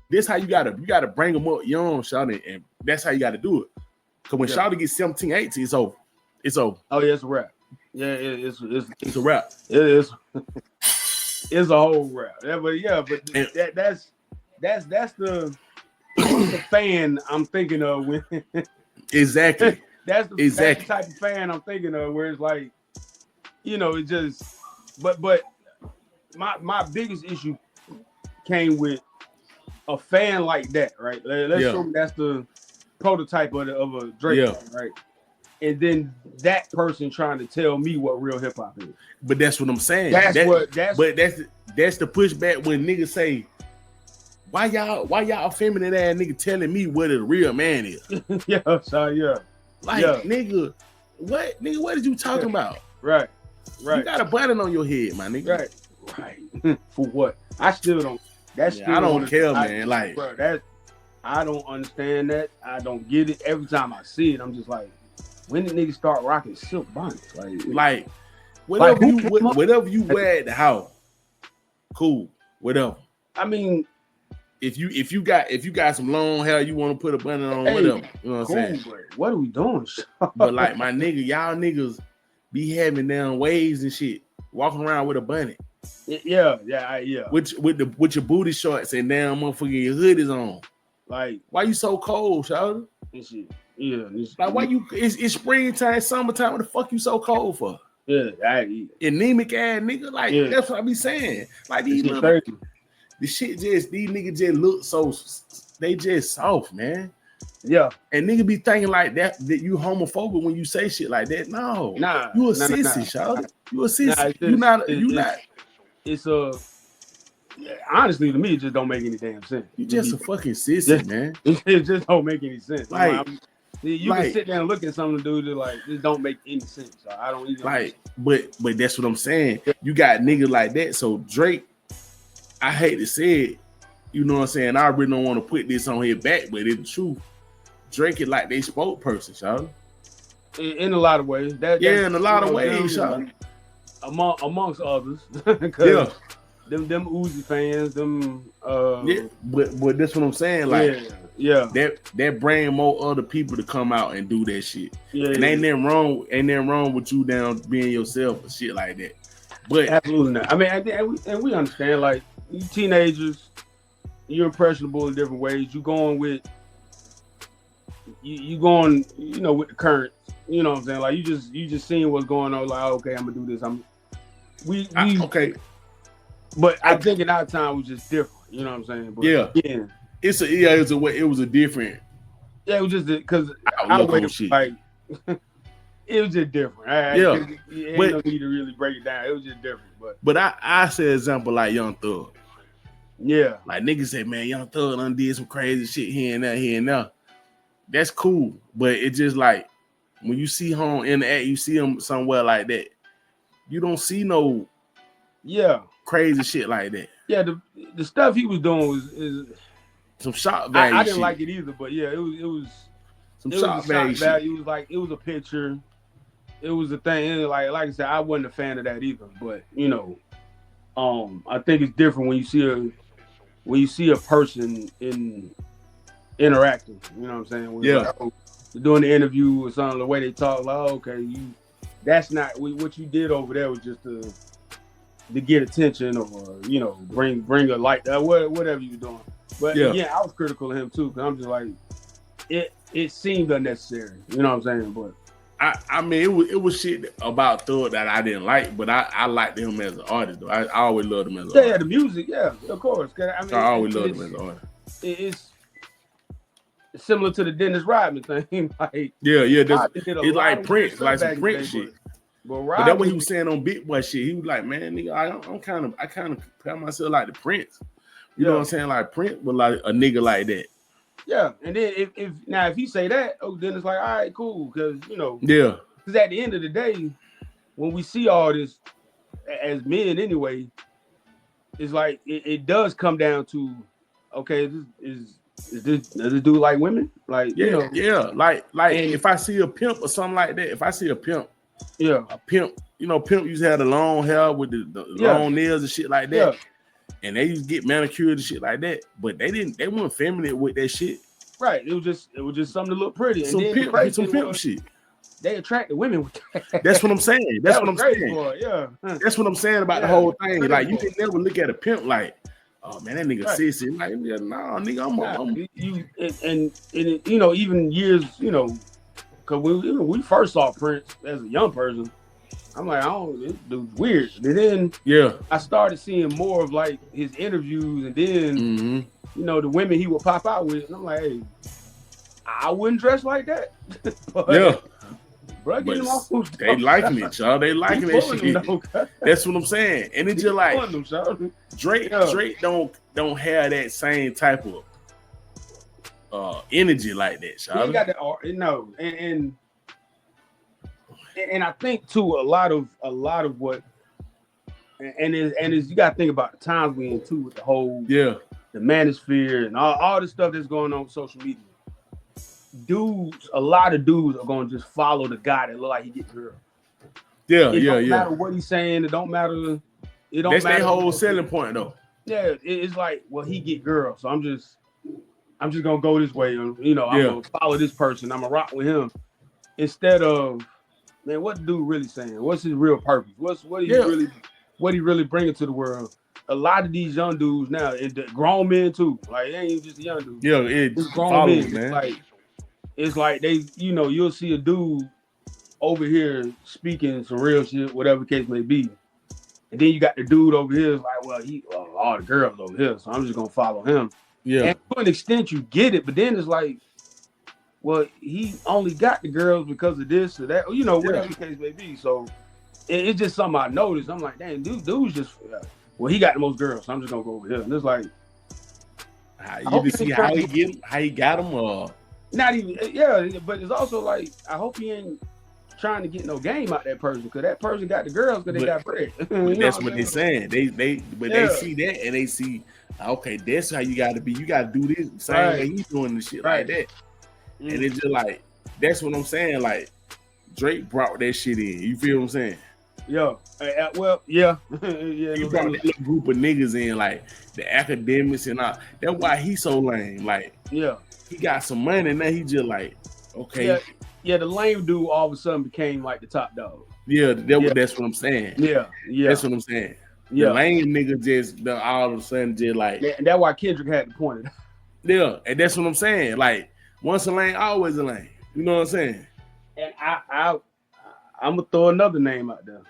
this how you gotta bring them up young, shawty, and that's how you gotta do it. Cause when shawty gets 17, 18, it's over. It's over. Oh yeah, it's a wrap. Yeah, it's a wrap. It is. It's a whole wrap. Yeah, but that's the fan I'm thinking of when exactly. That's the type of fan I'm thinking of, where it's like, you know, it just. But my biggest issue came with a fan like that, right? Let's show me that's the prototype of a Drake fan, right? And then that person trying to tell me what real hip hop is. But that's what I'm saying. That's the pushback when niggas say, why y'all feminine ass nigga telling me what a real man is? Nigga, what are you talking about? Right. You got a button on your head, my nigga. Right. For what? I still don't. I don't care, man. Like, bro, I don't understand that. I don't get it. Every time I see it, I'm just like, when did niggas start rocking silk bonnets? Like whatever you wear at the house, cool. Whatever. I mean, if you got some long hair, you want to put a button on, whatever. You know what I'm saying? Bro. What are we doing? But like, my nigga, y'all niggas be having down waves and shit, walking around with a bunny. Yeah. With your booty shorts and damn motherfucking your hood is on. Like, why you so cold, shawty? This shit. Yeah. Like, why you? It's springtime, summertime. What the fuck you so cold for? Yeah. Anemic ass nigga. Like, that's what I be saying. Like, these niggas just look so. They just soft, man. Yeah. And nigga be thinking like that you homophobic when you say shit like that. No. You a sissy, shawty. You a sissy. You not. It's honestly, to me, it just don't make any damn sense. You just a fucking sissy, man. It just don't make any sense. Like, you can sit there and look at something, dude, that like, this don't make any sense. So I don't even like. But that's what I'm saying. You got niggas like that. So Drake, I hate to say it, you know what I'm saying? I really don't want to put this on his back, but it's the truth. Drake is like they spokesperson, y'all. In a lot of ways. In a lot of ways, y'all. Amongst others. Them Uzi fans, but that's what I'm saying. Like, that bring more other people to come out and do that shit. And ain't nothing wrong with you down being yourself or shit like that. But absolutely not. I mean, and we understand, like, you teenagers, you're impressionable in different ways. You going with you going, you know, with the current. You know what I'm saying? Like, you just seeing what's going on. Like, okay, I'm gonna do this. Okay. But I think in our time was just different. You know what I'm saying? But it was a different. Yeah, it was just because I like it was just different. It ain't no need to really break it down. It was just different. But I say example like Young Thug. Yeah, like niggas say, man, Young Thug done did some crazy shit here and there. That's cool, but it just like when you see him in the act, you see him somewhere like that. You don't see no crazy shit like that. Yeah, the stuff he was doing is some shock value. I didn't like it either, but yeah, it was some shock value. It was like, it was a picture. It was a thing. And like I said, I wasn't a fan of that either. But you know, I think it's different when you see a person interacting. You know what I'm saying? When like, doing the interview or something, the way they talk, like, oh, okay, that's not what you did over there was just to get attention or, you know, bring a light, whatever you were doing. But I was critical of him too, because I'm just like, it seemed unnecessary. You know what I'm saying? But I mean, it was shit about Thug that I didn't like, but I liked him as an artist though. I always loved him as an artist. Yeah, the music, of course. I always loved him as an artist. It's similar to the Dennis Rodman thing. Like, it's like Prince, like some Prince shit. But that's what he was saying on Big Boy shit. He was like, man, nigga, I kind of compare myself like the Prince. You know what I'm saying? Like Prince, but like a nigga like that. Yeah, and then if he say that, then it's like, all right, cool, because you know, because at the end of the day, when we see all this as men anyway, it's like it does come down to, okay, does this dude like women? Like, you know, like if I see a pimp or something like that, if I see a pimp, Pimp used to have the long hair with the long nails and shit like that. Yeah. And they used to get manicured and shit like that. But they weren't feminine with that shit. Right. It was just something to look pretty. Some pimp shit. They attracted women with that. That's what I'm saying. That's what I'm saying. Yeah. That's what I'm saying about the whole thing. Like, you can never look at a pimp like, oh man, that nigga sissy. Like, nah, nigga, I'm even years, because when we first saw Prince as a young person, I'm like, this dude's weird. And then I started seeing more of like his interviews, and then the women he would pop out with, and I'm like, hey, I wouldn't dress like that. But, bro, they liking it, y'all. They liking that shit. That's what I'm saying. And it's just like Drake don't have that same type of energy like that, y'all. He got that, and I think too a lot of what, and you got to think about the times we in too with the whole the manosphere and all the stuff that's going on with social media. A lot of dudes are gonna just follow the guy that look like he get girl. It don't matter what he's saying. It don't matter. That's their whole selling point, though. Yeah, it's like, well, he get girl, so I'm just gonna go this way. I'm gonna follow this person. I'm gonna rock with him instead of, man, what the dude really saying? What's his real purpose? What he really bringing to the world? A lot of these young dudes now, and the grown men too. Like, it ain't just young dudes. Yeah, it's grown men, man. It's like they, you'll see a dude over here speaking some real shit, whatever case may be. And then you got the dude over here, like, well, all the girls over here, so I'm just going to follow him. Yeah. And to an extent, you get it, but then it's like, well, he only got the girls because of this or that, whatever the case may be. So it's just something I noticed. I'm like, dang, dude's just, he got the most girls, so I'm just going to go over here. And it's like, you can see how he got them, or... Not even, but it's also like, I hope he ain't trying to get no game out that person, because that person got the girls because they got bread. That's what they're saying. They see that and they see, okay, that's how you got to be. You got to do this same way he's doing the shit like that. And it's just like, that's what I'm saying. Like, Drake brought that shit in. You feel what I'm saying? Yeah. He brought that little group of niggas in, like the academics and all. That's why he's so lame. Like, he got some money, and now he just like, okay. Yeah, the lame dude all of a sudden became like the top dog. Yeah, that's what I'm saying. Yeah. That's what I'm saying. Yeah. The lame nigga just all of a sudden just like. And that's why Kendrick had to point it. Yeah, and that's what I'm saying. Like, once a lame, always a lame. You know what I'm saying? And I'm gonna throw another name out there.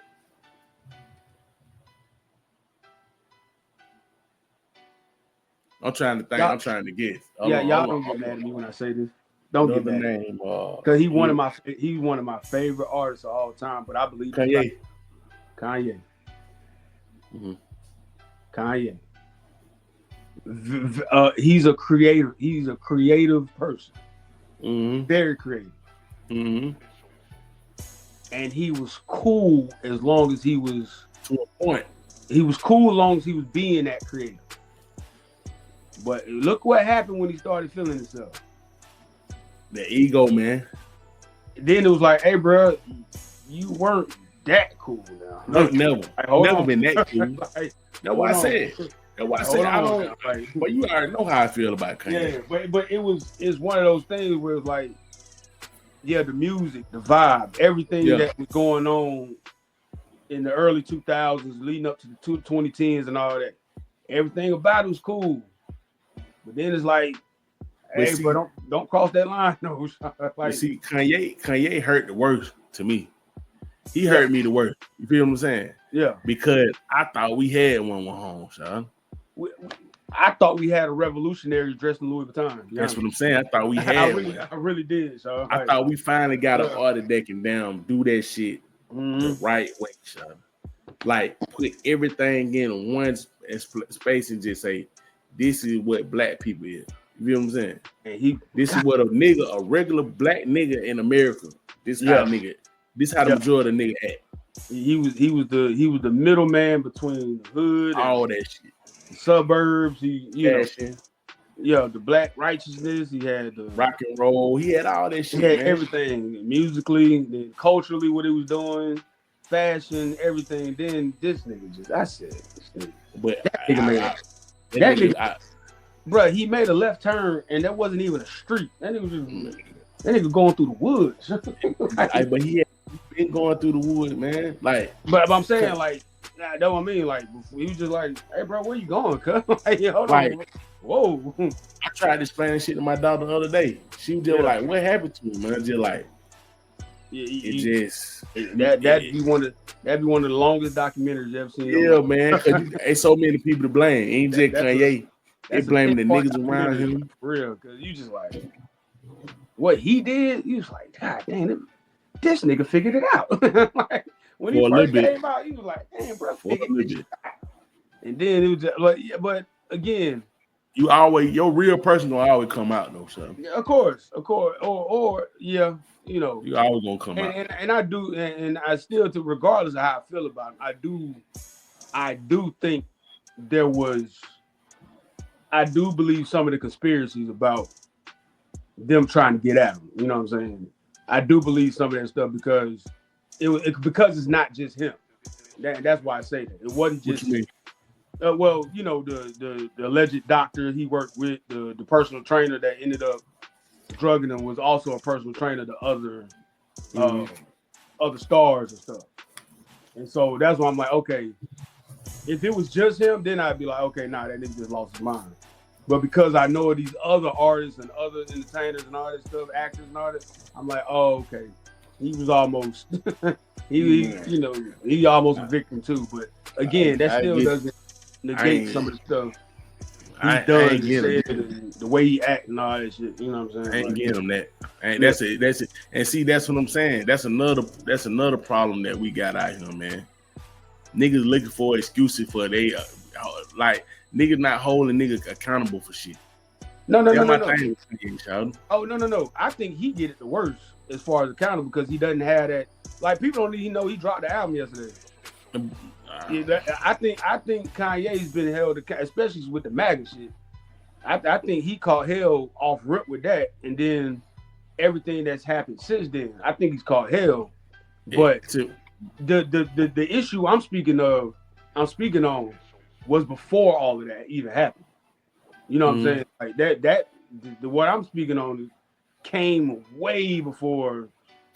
I'm trying to think. I'm trying to guess. Y'all don't get mad at me when I say this. Don't get mad. Name, because he's one of my favorite artists of all time. But I believe Kanye. Mm-hmm. Kanye. He's a creator. He's a creative person. Mm-hmm. Very creative. Mm-hmm. And he was cool as long as he was to a point. He was cool as long as he was being that creative. But look what happened when he started feeling himself. The ego, man. Then it was like, hey, bro, you weren't that cool now. No, never. Never been that cool. Like, that's why I said. That's why I said I don't. Like, but you already know how I feel about Kanye. Yeah, but it's one of those things where it's like, the music, the vibe, everything that was going on in the early 2000s, leading up to the 2010s and all that. Everything about it was cool. But then it's like, hey, but don't cross that line. No, like, see, Kanye hurt the worst to me. He hurt me the worst. You feel what I'm saying? Yeah. Because I thought we had one with home, son. I thought we had a revolutionary dressed in Louis Vuitton. That's what I'm saying. I thought we had I really did, so I thought we finally got an artist that can do that shit the right way, son. Like, put everything in one space and just say, this is what black people is. You feel what I'm saying? And this is what a regular black nigga in America. This how nigga. This how the majority of nigga act. He was the middleman between the hood, all that shit, the suburbs. The black righteousness. He had the rock and roll. He had all that shit. He had everything musically, then culturally, what he was doing. fashion, everything. Then this nigga I said, this nigga. But That nigga, bro, he made a left turn, and that wasn't even a street. That nigga going through the woods. But he had been going through the woods, man. Like, but I'm saying, like, that's what I mean. Like, he was just like, "Hey, bro, where you going, cuz?" Like, hold on. Whoa. I tried to explain this shit to my daughter the other day. She was just like, "What happened to him, man?" Just like, that'd be one of the longest documentaries you ever seen. Yeah, man. Cause there's so many people to blame. Ain't just Kanye. They blaming the niggas around him. For real, cause you just like what he did. You was like, God damn, this nigga figured it out. Like when he first came out, he was like, damn, bro, figured it out. And then it was just like, yeah, but again, your real person gonna always come out though, so. Yeah, of course, or yeah, you know, you always gonna come out. And I do, and I still, regardless of how I feel about him, I do think there was. I do believe some of the conspiracies about them trying to get at him. You know what I'm saying? I do believe some of that stuff because because it's not just him. That's why I say that. It wasn't just. Well, you know, the alleged doctor he worked with, the personal trainer that ended up drugging him was also a personal trainer to other stars and stuff. And so that's why I'm like, okay, if it was just him, then I'd be like, okay, nah, that nigga just lost his mind. But because I know these other artists and other entertainers and all that stuff, actors and all that, I'm like, oh, okay. He was almost, he almost a victim too. But again, that still doesn't negate some of the stuff he does, the way he act and all that shit. You know what I'm saying? I ain't getting him that. That's it. And see, that's what I'm saying. That's another problem that we got out here, man. Niggas looking for excuses for they like niggas not holding niggas accountable for shit. No. Oh no. I think he get it the worst as far as accountable because he doesn't have that. Like people don't even know he dropped the album yesterday. I think Kanye's been held, especially with the MAGA shit. I think he caught hell off rip with that, and then everything that's happened since then. I think he's caught hell. But the issue I'm speaking on was before all of that even happened. You know what I'm saying? Like that what I'm speaking on came way before.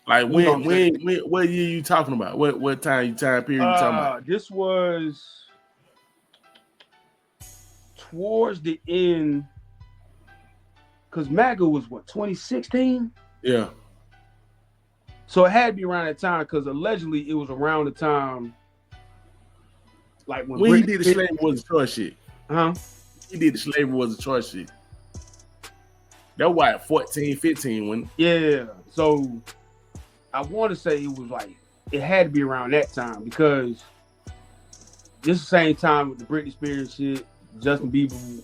Like when what year you talking about? What time period you talking about? This was towards the end, because MAGA was what, 2016? Yeah. So it had to be around that time because allegedly it was around the time like when he did the slavery was a choice shit. He did the slavery was a choice shit. That was like 14, 15 when. Yeah. So I want to say it was like it had to be around that time because this the same time with the Britney Spears shit, Justin Bieber.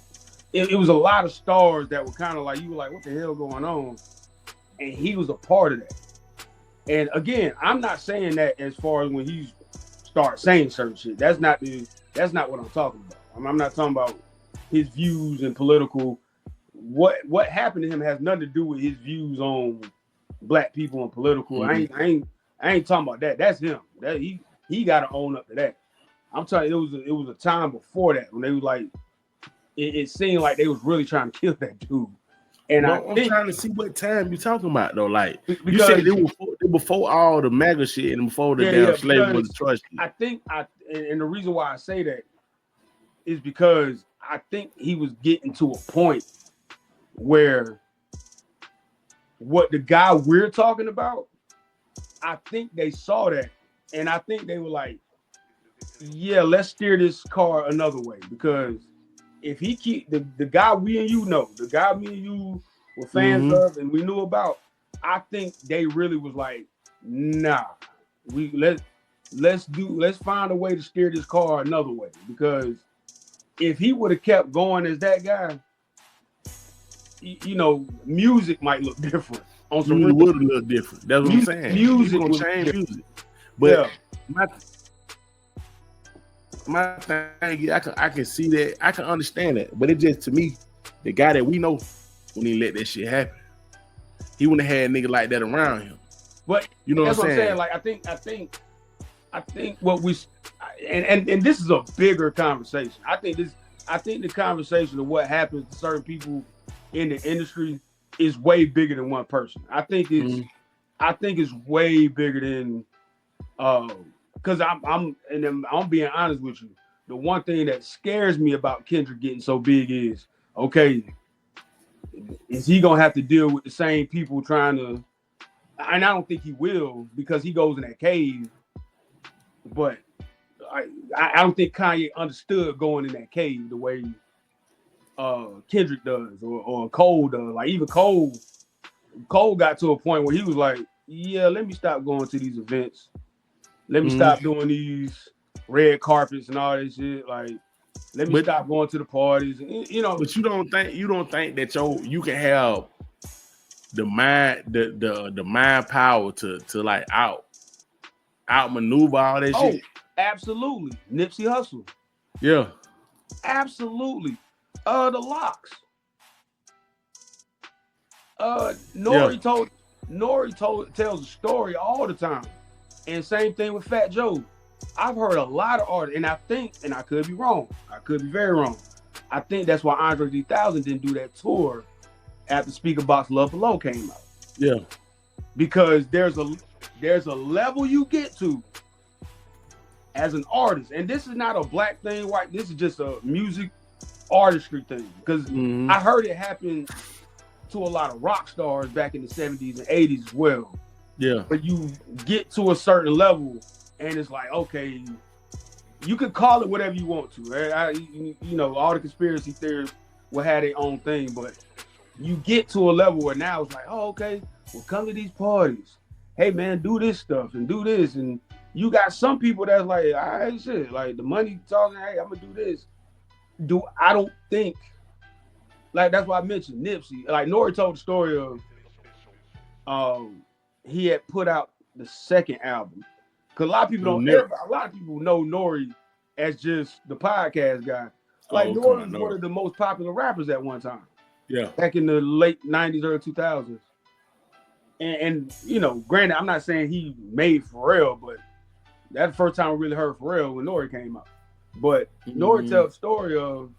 It was a lot of stars that were kind of like, you were like, what the hell going on? And he was a part of that. And again, I'm not saying that as far as when he starts saying certain shit. That's not what I'm talking about. I'm not talking about his views and political. What happened to him has nothing to do with his views on black people and political. Mm-hmm. I ain't talking about that. That's him. That he got to own up to that. I'm telling you, it was a time before that when they was like, it seemed like they was really trying to kill that dude. And I'm trying to see what time you talking about though. Like you said, it was before all the MAGA shit and before the damn slavery was a choice. I think and the reason why I say that is because I think he was getting to a point where what the guy we're talking about, I think they saw that, and I think they were like, yeah, let's steer this car another way, because if he keep the guy we and you know, the guy me and you were fans of and we knew about, I think they really was like, nah, let's find a way to steer this car another way, because if he would have kept going as that guy, you know, music might look different. On some it would look different. That's what I'm saying. Music gonna change music, but my thing, I can see that, I can understand that, but it just, to me, the guy that we know, when he let that shit happen, he wouldn't have had a nigga like that around him. But you know that's what I'm saying? Like I think I think what we and this is a bigger conversation. I think the conversation of what happens to certain people in the industry is way bigger than one person. I think it's way bigger than because I'm being honest with you. The one thing that scares me about Kendrick getting so big is, okay, is he gonna have to deal with the same people trying to? And I don't think he will, because he goes in that cave. But I don't think Kanye understood going in that cave the way Kendrick does or Cole does. Like even Cole got to a point where he was like, yeah, let me stop going to these events. Let me stop doing these red carpets and all this shit. Like, let me stop going to the parties. You know. But you don't think that you can have the mind power to like outmaneuver all that shit? Absolutely. Nipsey Hussle. Yeah. Absolutely. The Locks. Nori tells a story all the time. And same thing with Fat Joe. I've heard a lot of artists, and I think, and I could be wrong, I could be very wrong, I think that's why Andre 3000 didn't do that tour after Speaker Box Love Below came out. Yeah. Because there's a level you get to as an artist, and this is not a black thing, white, this is just a music artistry thing. Because I heard it happen to a lot of rock stars back in the 70s and 80s as well. Yeah. But you get to a certain level, and it's like, okay, you could call it whatever you want to. Right? You know, all the conspiracy theorists will have their own thing, but you get to a level where now it's like, oh, okay, well, come to these parties. Hey, man, do this stuff and do this. And you got some people that's like, all right, shit, like the money talking, hey, I'm going to do this. I don't think, like, that's why I mentioned Nipsey. Like, Nori told the story of he had put out the second album. Because a lot of people know Nori as just the podcast guy. Like, Nori was one of the most popular rappers at one time. Yeah. Back in the late 90s, early 2000s. And you know, granted, I'm not saying he made Pharrell, but that's the first time I really heard Pharrell when Nori came out. But Nori tells the story of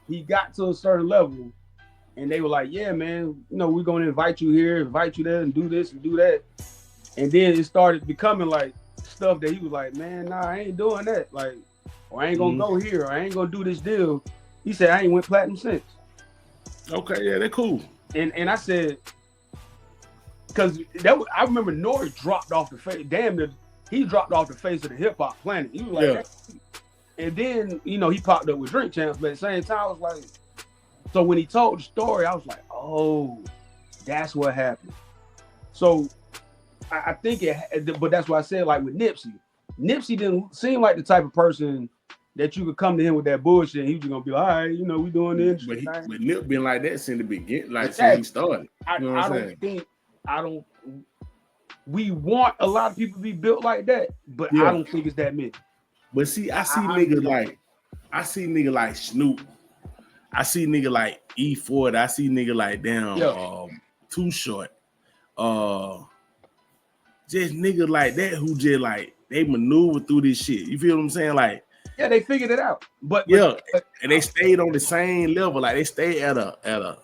he got to a certain level and they were like, yeah, man, you know, we're going to invite you here, invite you there and do this and do that. And then it started becoming like stuff that he was like, man, nah, I ain't doing that. Like, or I ain't going to go here, or I ain't going to do this deal. He said, I ain't went platinum since. Okay, yeah, they're cool. And I said, because I remember Nori dropped off the face, he dropped off the face of the hip hop planet. He was like, yeah. And then, you know, he popped up with Drink Champs, but at the same time, I was like, so when he told the story, I was like, oh, that's what happened. So I think but that's why I said, like with Nipsey didn't seem like the type of person that you could come to him with that bullshit and he was just gonna be like, all right, you know, we doing this. But Nip been like that since the beginning, like since he started. You know I don't we want a lot of people to be built like that, but I don't think it's that many. But see, I see niggas like Snoop. I see nigga like E40. I see nigga like Too Short. Just niggas like that who just like they maneuver through this shit. You feel what I'm saying? Like, yeah, they figured it out. But and they stayed on the same level. Like they stayed at a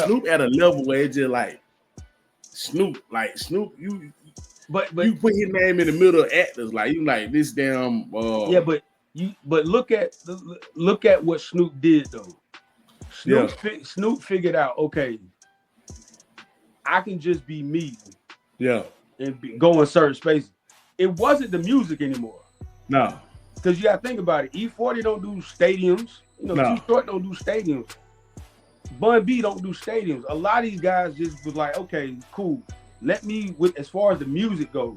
Snoop at a level where it's just like Snoop, you put his name in the middle of actors, like you like this damn but look at what Snoop did though. Snoop figured out, okay, I can just be me. Yeah. And go in certain spaces. It wasn't the music anymore. No. Because you gotta think about it. E40 don't do stadiums. You know, Too Short don't do stadiums. Bun B don't do stadiums. A lot of these guys just was like, okay, cool. Let me, as far as the music goes,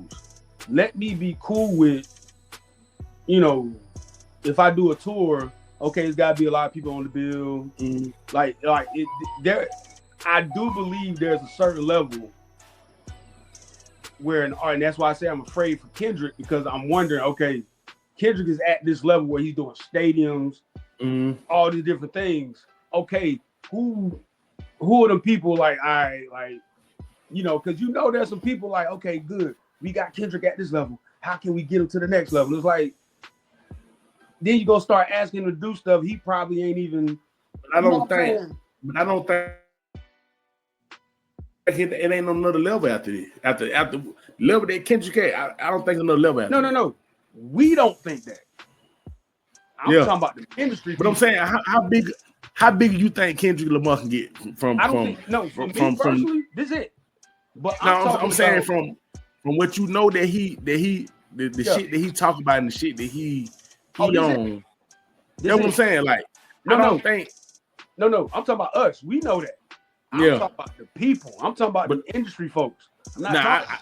let me be cool with, you know, if I do a tour, okay, it's gotta be a lot of people on the bill. I do believe there's a certain level where and that's why I say I'm afraid for Kendrick, because I'm wondering, okay, Kendrick is at this level where he's doing stadiums, all these different things. Okay, who are the people like, all right, like, you know, because you know there's some people like, okay, good, we got Kendrick at this level. how can we get him to the next level? It's like, then you gonna start asking him to do stuff he probably ain't even. I don't think it ain't another level after this. After level that Kendrick had, I don't think another level after. No. We don't think that. I'm talking about the industry. But I'm saying, how big do you think Kendrick Lamar can get from? I don't think from me personally, this is it. But I'm saying from what you know that the shit that he talk about and the shit that he on. That's what I'm saying. Like, I don't think. No. I'm talking about us. We know that. I'm talking about the people. I'm talking about the industry folks. I'm not talking.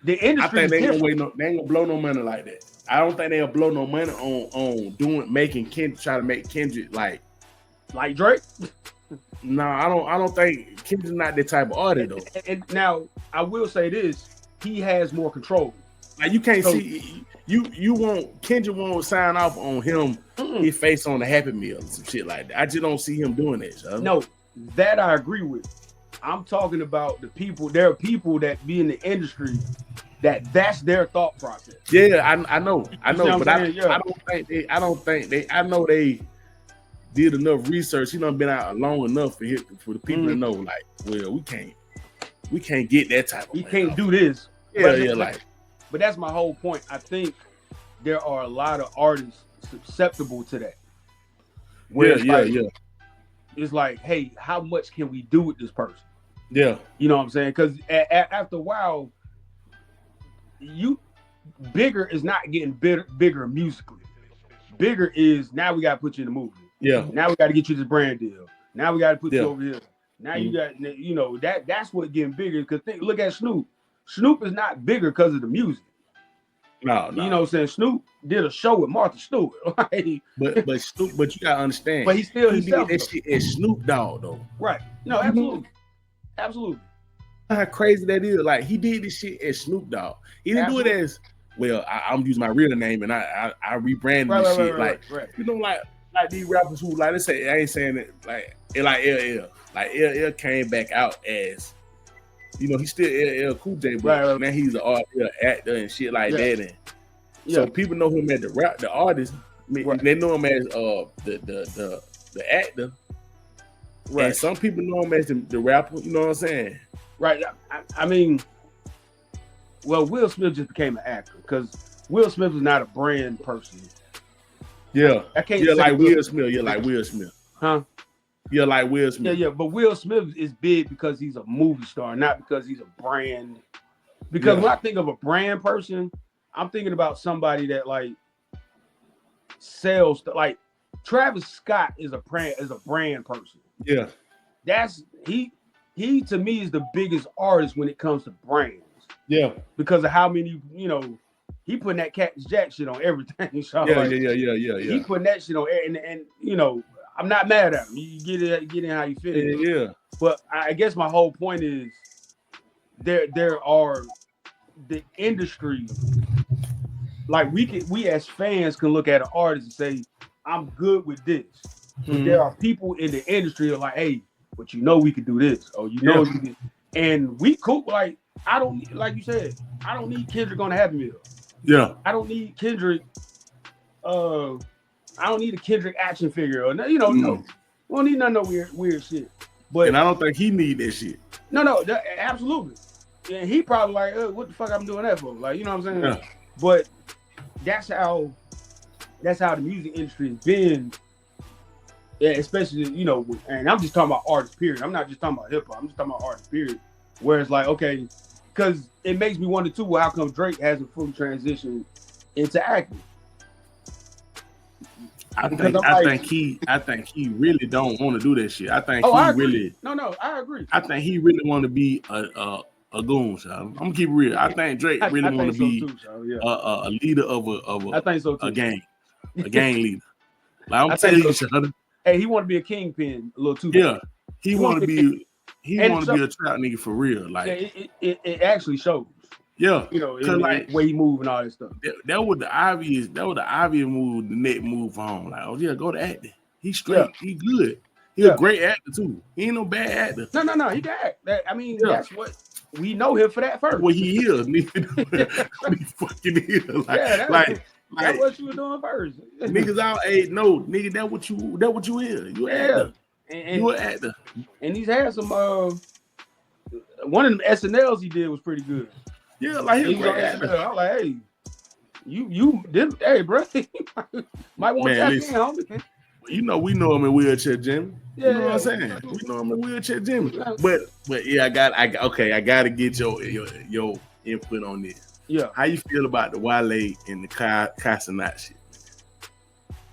The industry. I think they ain't gonna blow no money like that. I don't think they'll blow no money on making Kendrick, try to make Kendrick like Drake. No, I don't think Kendrick's not that type of artist though. And now I will say this: he has more control. Like you can't see Kendrick won't sign off on him his face on the Happy Meal and some shit like that. I just don't see him doing that. So. No, that I agree with. I'm talking about the people. There are people that be in the industry that's their thought process. Yeah, I know, but I don't think they. I know they did enough research. He done been out long enough for the people to know. Like, well, we can't get that type of. We can't do this. Yeah, But that's my whole point. I think there are a lot of artists susceptible to that. It's like, hey, how much can we do with this person? Yeah, you know what I'm saying? Because after a while, bigger is not getting bigger musically. Bigger is now we got to put you in the movie. Yeah. Now we got to get you this brand deal. Now we got to put you over here. Now you got, that's what getting bigger. Because look at Snoop. Snoop is not bigger because of the music. No. You know what I'm saying? Snoop did a show with Martha Stewart. but Snoop, but you gotta understand. But he did that shit as Snoop Dogg though. Right. No, absolutely. Absolutely. How crazy that is. Like he did this shit as Snoop Dogg. He didn't do it as I'm using my real name and I rebranded this shit. Like you know, like these rappers who like let's say I ain't saying it like LL. Like LL came back out as he's still LL Cool J, but now he's an actor and shit like that. And so people know him as the artist. They know him as the actor. Right. And some people know him as the rapper. You know what I'm saying? Right. I mean, well, Will Smith just became an actor because Will Smith is not a brand person. Yeah. I can't. You're like Will Smith. You're like Will Smith. Huh? You're like Will Smith. Yeah. But Will Smith is big because he's a movie star, not because he's a brand. Because when I think of a brand person, I'm thinking about somebody that like sells like Travis Scott is a brand person. Yeah. That's he to me is the biggest artist when it comes to brands. Yeah. Because of how many, he putting that Cactus Jack shit on everything. So yeah. He putting that shit on and I'm not mad at him. You get in how you fit it. Yeah. But I guess my whole point is there are the industry, like we as fans can look at an artist and say, I'm good with this. But there are people in the industry who are like, hey, but we could do this. Or we can, and we cool. Like, I don't, like you said, I don't need Kendrick on the Happy Meal. Yeah. I don't need Kendrick. I don't need a Kendrick action figure or no. We don't need none of no weird shit. But and I don't think he need that shit. No, absolutely. And he probably like, what the fuck I'm doing that for? Like, you know what I'm saying? Yeah. But that's how the music industry has been. Yeah, especially, and I'm just talking about artists, period. I'm not just talking about hip hop. I'm just talking about artists, period. Where it's like, okay, because it makes me wonder too, how come Drake hasn't fully transitioned into acting? I think he really don't want to do that shit. I think I agree. I think he really want to be a goon, so I'm gonna keep it real. I think Drake really want to be a leader of I think so too. a gang leader. Like I'm telling you, Shudder. Hey, he want to be a kingpin a little too. Yeah, he want to be a trap nigga for real. Like it actually shows. Yeah, in like way he move and all that stuff. That was the obvious move, the next move home. Like, oh yeah, go to acting. He's straight. He good. He a great actor too. He ain't no bad actor. No, he got act. That's we know him for that first. Well, he is. Nigga, he fucking is. Like, that's what you were doing first. Niggas out, hey, no, nigga, that what you is. You an actor. You an actor. And he's had some one of them SNLs he did was pretty good. Yeah, like he's an actor. I'm like, hey, you did, hey, bro, might want to tap in, homie. You know, we know him in Wheelchair Jimmy. Yeah, you know what I'm saying? We know him in Wheelchair Jimmy. But yeah, I gotta get your input on this. Yeah. How you feel about the Wale and the Kai Cenat shit?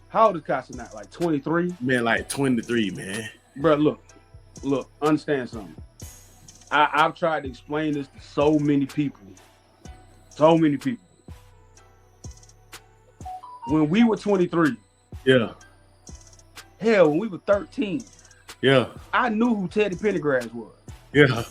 How old is Kai Cenat? Like 23? Man, like 23, man. Bro, look, understand something. I've tried to explain this to so many people. When we were 23, yeah. Hell, when we were 13, yeah, I knew who Teddy Pendergrass was. Yeah.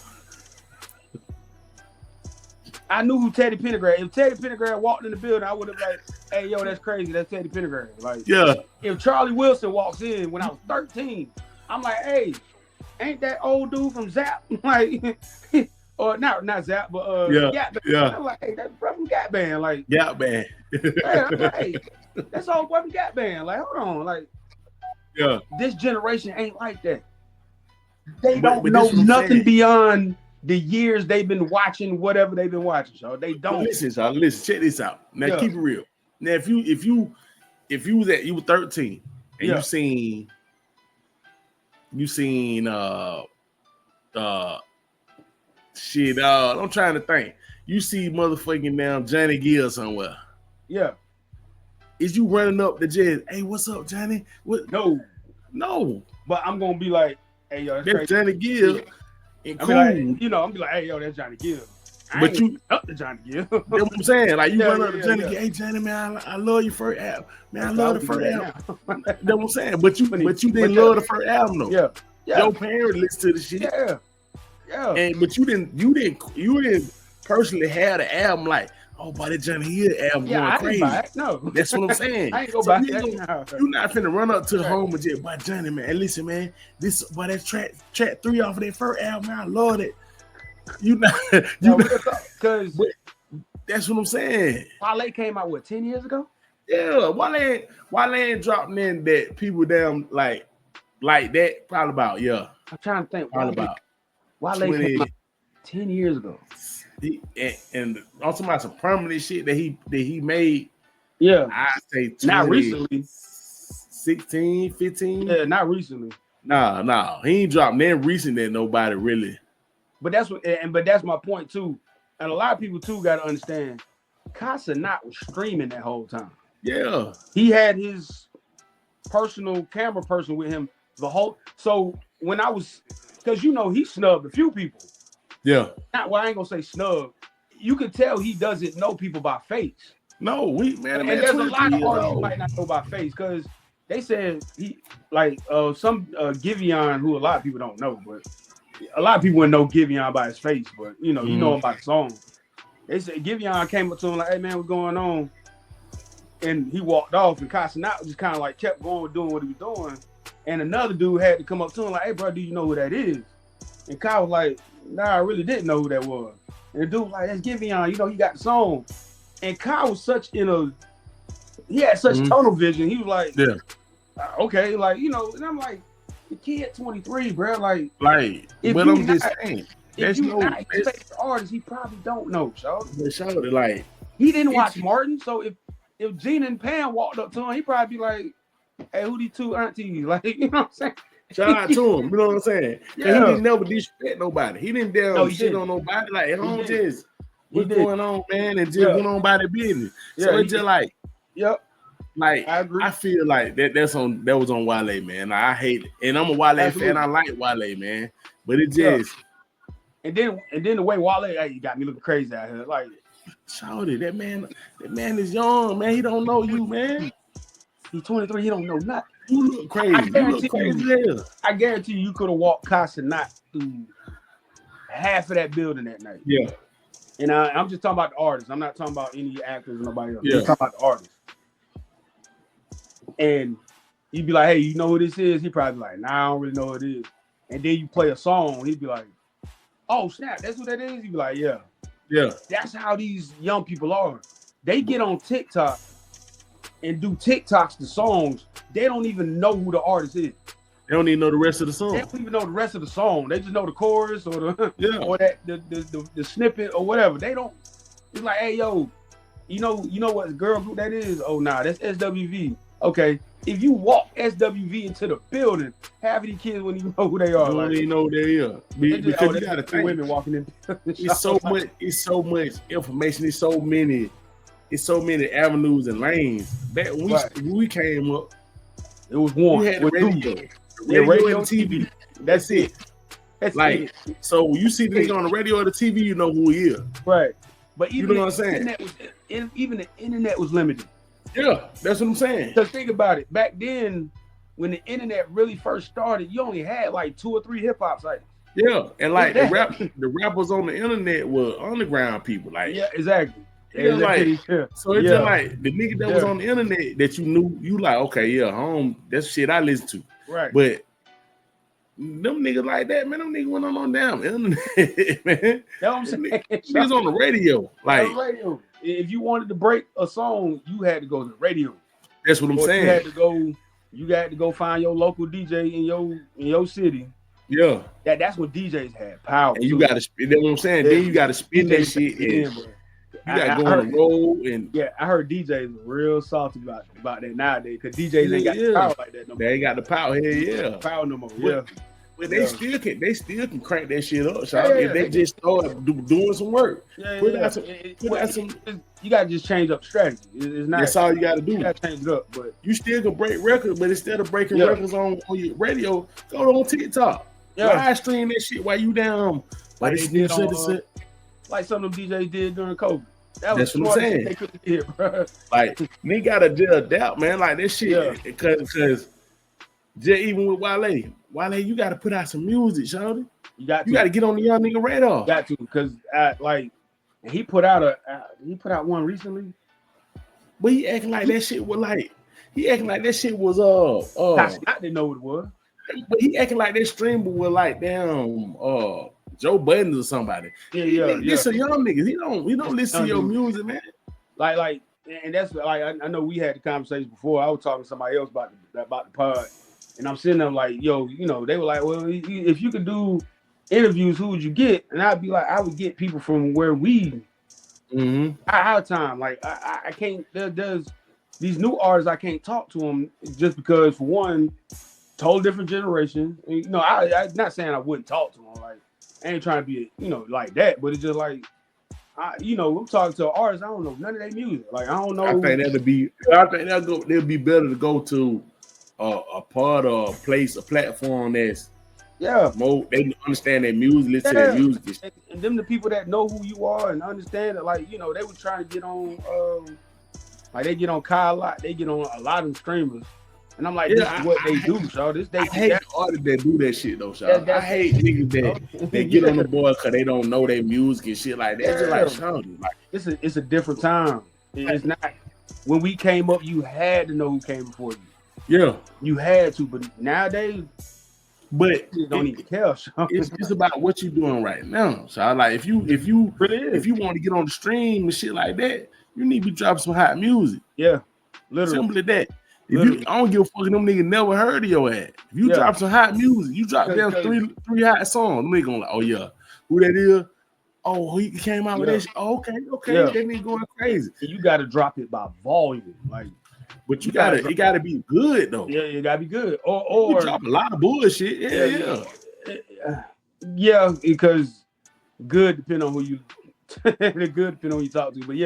I knew who Teddy Pendergrass. If Teddy Pendergrass walked in the building, I would have like, hey, yo, that's crazy. That's Teddy Pendergrass. Like, yeah. If Charlie Wilson walks in when I was 13, I'm like, hey, ain't that old dude from Zap? Like, or not Zap, but Gap Band. Yeah. I'm like, hey, that's from Gap Band. Like, Gap Band. I'm like, hey, that's old boy from Gap Band. Like, hold on, like, yeah. This generation ain't like that. They don't know nothing beyond the years they've been watching whatever they've been watching, so they don't. Listen, check this out. Now keep it real. Now if you were 13 and you seen shit, I'm trying to think. You see motherfucking damn Johnny Gill somewhere. Yeah. Is you running up the jet? Hey, what's up, Johnny? What? No. But I'm gonna be like, hey, yo, that's Johnny Gill. And cool. I'm be like, hey, yo, that's Johnny Gill. But you up to Johnny Gill. That's what I'm saying. Like you run up to Johnny Gill. Hey, Johnny, man, I love your first album. Man, I love the first album. That's what I'm saying. But you didn't love the first album though. Yeah. Your parents listened to the shit. Yeah. But you didn't personally have the album like, oh, boy, that Johnny Hill album going crazy. No, that's what I'm saying. I ain't go back. You're not finna run up to the home and just, boy, Johnny, man, listen, man, this, boy, that's track 3 off of that first album, man, I love it. Because that's what I'm saying. Wale came out 10 years ago? Yeah, Wale dropping in that people down like that probably about I'm trying to think. Probably about Wale came out 10 years ago. And I'm talking about some permanent shit that he made. Yeah, I say 20, not recently. 16, 15. Yeah, not recently. No, he ain't dropped that recent that nobody really. But that's my point too. And a lot of people too got to understand. Kai Cenat was streaming that whole time. Yeah, he had his personal camera person with him the whole. So when I was, because he snubbed a few people. Yeah. I ain't gonna say snub. You could tell he doesn't know people by face. No, and there's a lot of artists you might not know by face because they said he some Giveon, who a lot of people don't know, but a lot of people wouldn't know Giveon by his face, but you know him by the song. They said Giveon came up to him like, "Hey man, what's going on?" And he walked off, and Kai Cenat just kind of like kept going with doing what he was doing. And another dude had to come up to him like, "Hey bro, do you know who that is?" And Kai was like, "Nah, I really didn't know who that was." And the dude was like, "That's Giveon, he got the song." And Kai was he had such tunnel vision. He was like, okay, like, and I'm like, the kid 23, bro. Like, if but I'm just saying, if you not a favorite artist, he probably don't know, Shawty, like, he didn't watch Martin. So if Gina and Pam walked up to him, he'd probably be like, "Hey, who these two aunties?" Like, you know what I'm saying? Shout out to him, you know what I'm saying? Yeah. He didn't never disrespect nobody. He didn't shit on nobody. Like, just what's going on, man, and just went on by the business. So it's just like, like I feel like that was on Wale, man. I hate it, and I'm a Wale fan. I like Wale, man, but it just and then the way Wale, you got me looking crazy out here. Like, shawty, that man is young, man. He don't know you, man. He's 23. He don't know nothing. You look crazy. I guarantee you could have walked Kai Cenat through half of that building that night. Yeah. And I'm just talking about the artists. I'm not talking about any actors or nobody else. I'm just talking about the artists. And you'd be like, "Hey, you know who this is?" He'd probably be like, "Nah, I don't really know who it is." And then you play a song, he'd be like, oh snap, that's what that is. You be like, yeah. That's how these young people are. They get on TikTok and do TikToks to songs. They don't even know who the artist is. They don't even know the rest of the song. They don't even know the rest of the song. They just know the chorus or the or that the snippet or whatever. They don't. It's like, hey yo, you know what girl group that is? Oh nah, that's SWV. Okay, if you walk SWV into the building, half of these kids wouldn't even know who they are. They don't even know who they are. Because you gotta think, women walking in. It's so much information. It's so many avenues and lanes. Back when we came up, it was one. We had the radio and TV. That's it. That's like it. So when you see the nigga on the radio or the TV, you know who he is. Right. But even you know what I'm saying? Even the internet was limited. Yeah, that's what I'm saying. So think about it. Back then, when the internet really first started, you only had like 2 or 3 hip hop sites. Yeah, and like the rappers on the internet were underground people. Like exactly. So it's just like the nigga that was on the internet that you knew, you like, okay, home, that's shit I listen to. Right. But them niggas like that, man, them niggas went on damn internet, man. That's what I'm saying. Niggas on the radio. Like if you wanted to break a song, you had to go to the radio. That's what I'm saying. You had to go find your local DJ in your city. Yeah. That's when DJs had power. And you gotta spin, that's what I'm saying. Then you gotta spin that shit in. You gotta go on the road and I heard DJs real salty about that nowadays because DJs ain't got the power like that no more. They ain't got the power here, power no more. But they still can crank that shit up, if they just start doing some work. You gotta just change up strategy. It's not. That's all you gotta do. You gotta change it up, but you still can break records. But instead of breaking records on your radio, go on TikTok. Live stream that shit while you down. Like they did on, like some of them DJs did during COVID. That's what I'm saying. They couldn't hear, bro. Like they gotta adapt, man. Like this shit, because just even with Wale, you gotta put out some music, shawty. You gotta get on the young nigga radar. Got to, because he put out one recently. But he acting like that shit was I didn't know what it was. But he acting like that streamer was like damn Joe Budden or somebody. This a young nigga. He don't listen to your music, man. Like, and that's like I know we had the conversation before. I was talking to somebody else about the pod, and I'm sitting there like, yo, they were like, well, if you could do interviews, who would you get? And I'd be like, I would get people from where we our time. Like I can't. There's these new artists. I can't talk to them just because, for one, totally different generation. I'm not saying I wouldn't talk to them. Like, I ain't trying to be, like that, but it's just like, I'm talking to an artist. I don't know none of their music. Like, I don't know. I think that'll be better to go to a part or a place, a platform that's more. They understand their music, listen to their music, and them the people that know who you are and understand it. Like, they were trying to get on, like they get on Kai a lot. They get on a lot of streamers. And I'm like, this is what they do, y'all. I hate artists that do that shit, though, y'all. I hate niggas that get on the board because they don't know their music and shit like that. It's just like, Sean, like, it's a different time. It's not when we came up. You had to know who came before you. Yeah, you had to. But nowadays, you don't even care. Sean. It's about what you're doing right now. So, like, if you want to get on the stream and shit like that, you need to be dropping some hot music. Yeah, literally. Simply that. I don't give a fuck. Them niggas never heard of your ass. If you drop some hot music, you drop down three hot songs. Them niggas gonna like, oh yeah, who that is? Oh, he came out with that shit. Oh, okay. That nigga going crazy. You got to drop it by volume, like. But it gotta be good though. Yeah, it gotta be good. Or you drop a lot of bullshit. Yeah, because good depend on who you. Good depend on who you talk to, but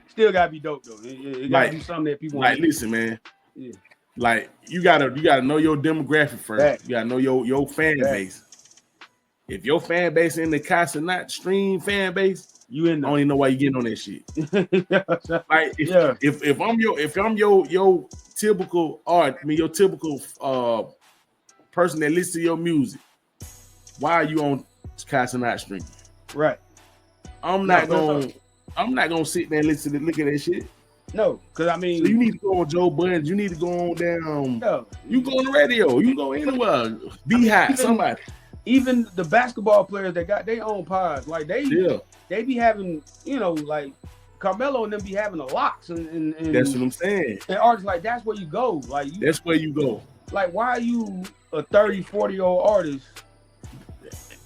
still gotta be dope though. It gotta be something that people like. Listen, man. Yeah. Like you gotta know your demographic first. Right. You gotta know your fan base. If your fan base in the Kai Cenat stream fan base, you in. I don't even know why you getting on that shit. Like if I'm your typical your typical person that listens to your music, why are you on Kai Cenat stream? Right. I'm not gonna sit there and look at that shit. No, because I mean, so you need to go on Joe Budden. You need to go on down. No. You go on the radio. You go anywhere. Be hot, somebody. even the basketball players that got their own pods, like they be having, like Carmelo and them be having the locks and that's what I'm saying. And artists like that's where you go. Like that's where you go. Like why are you a 30, 40-year-old artist?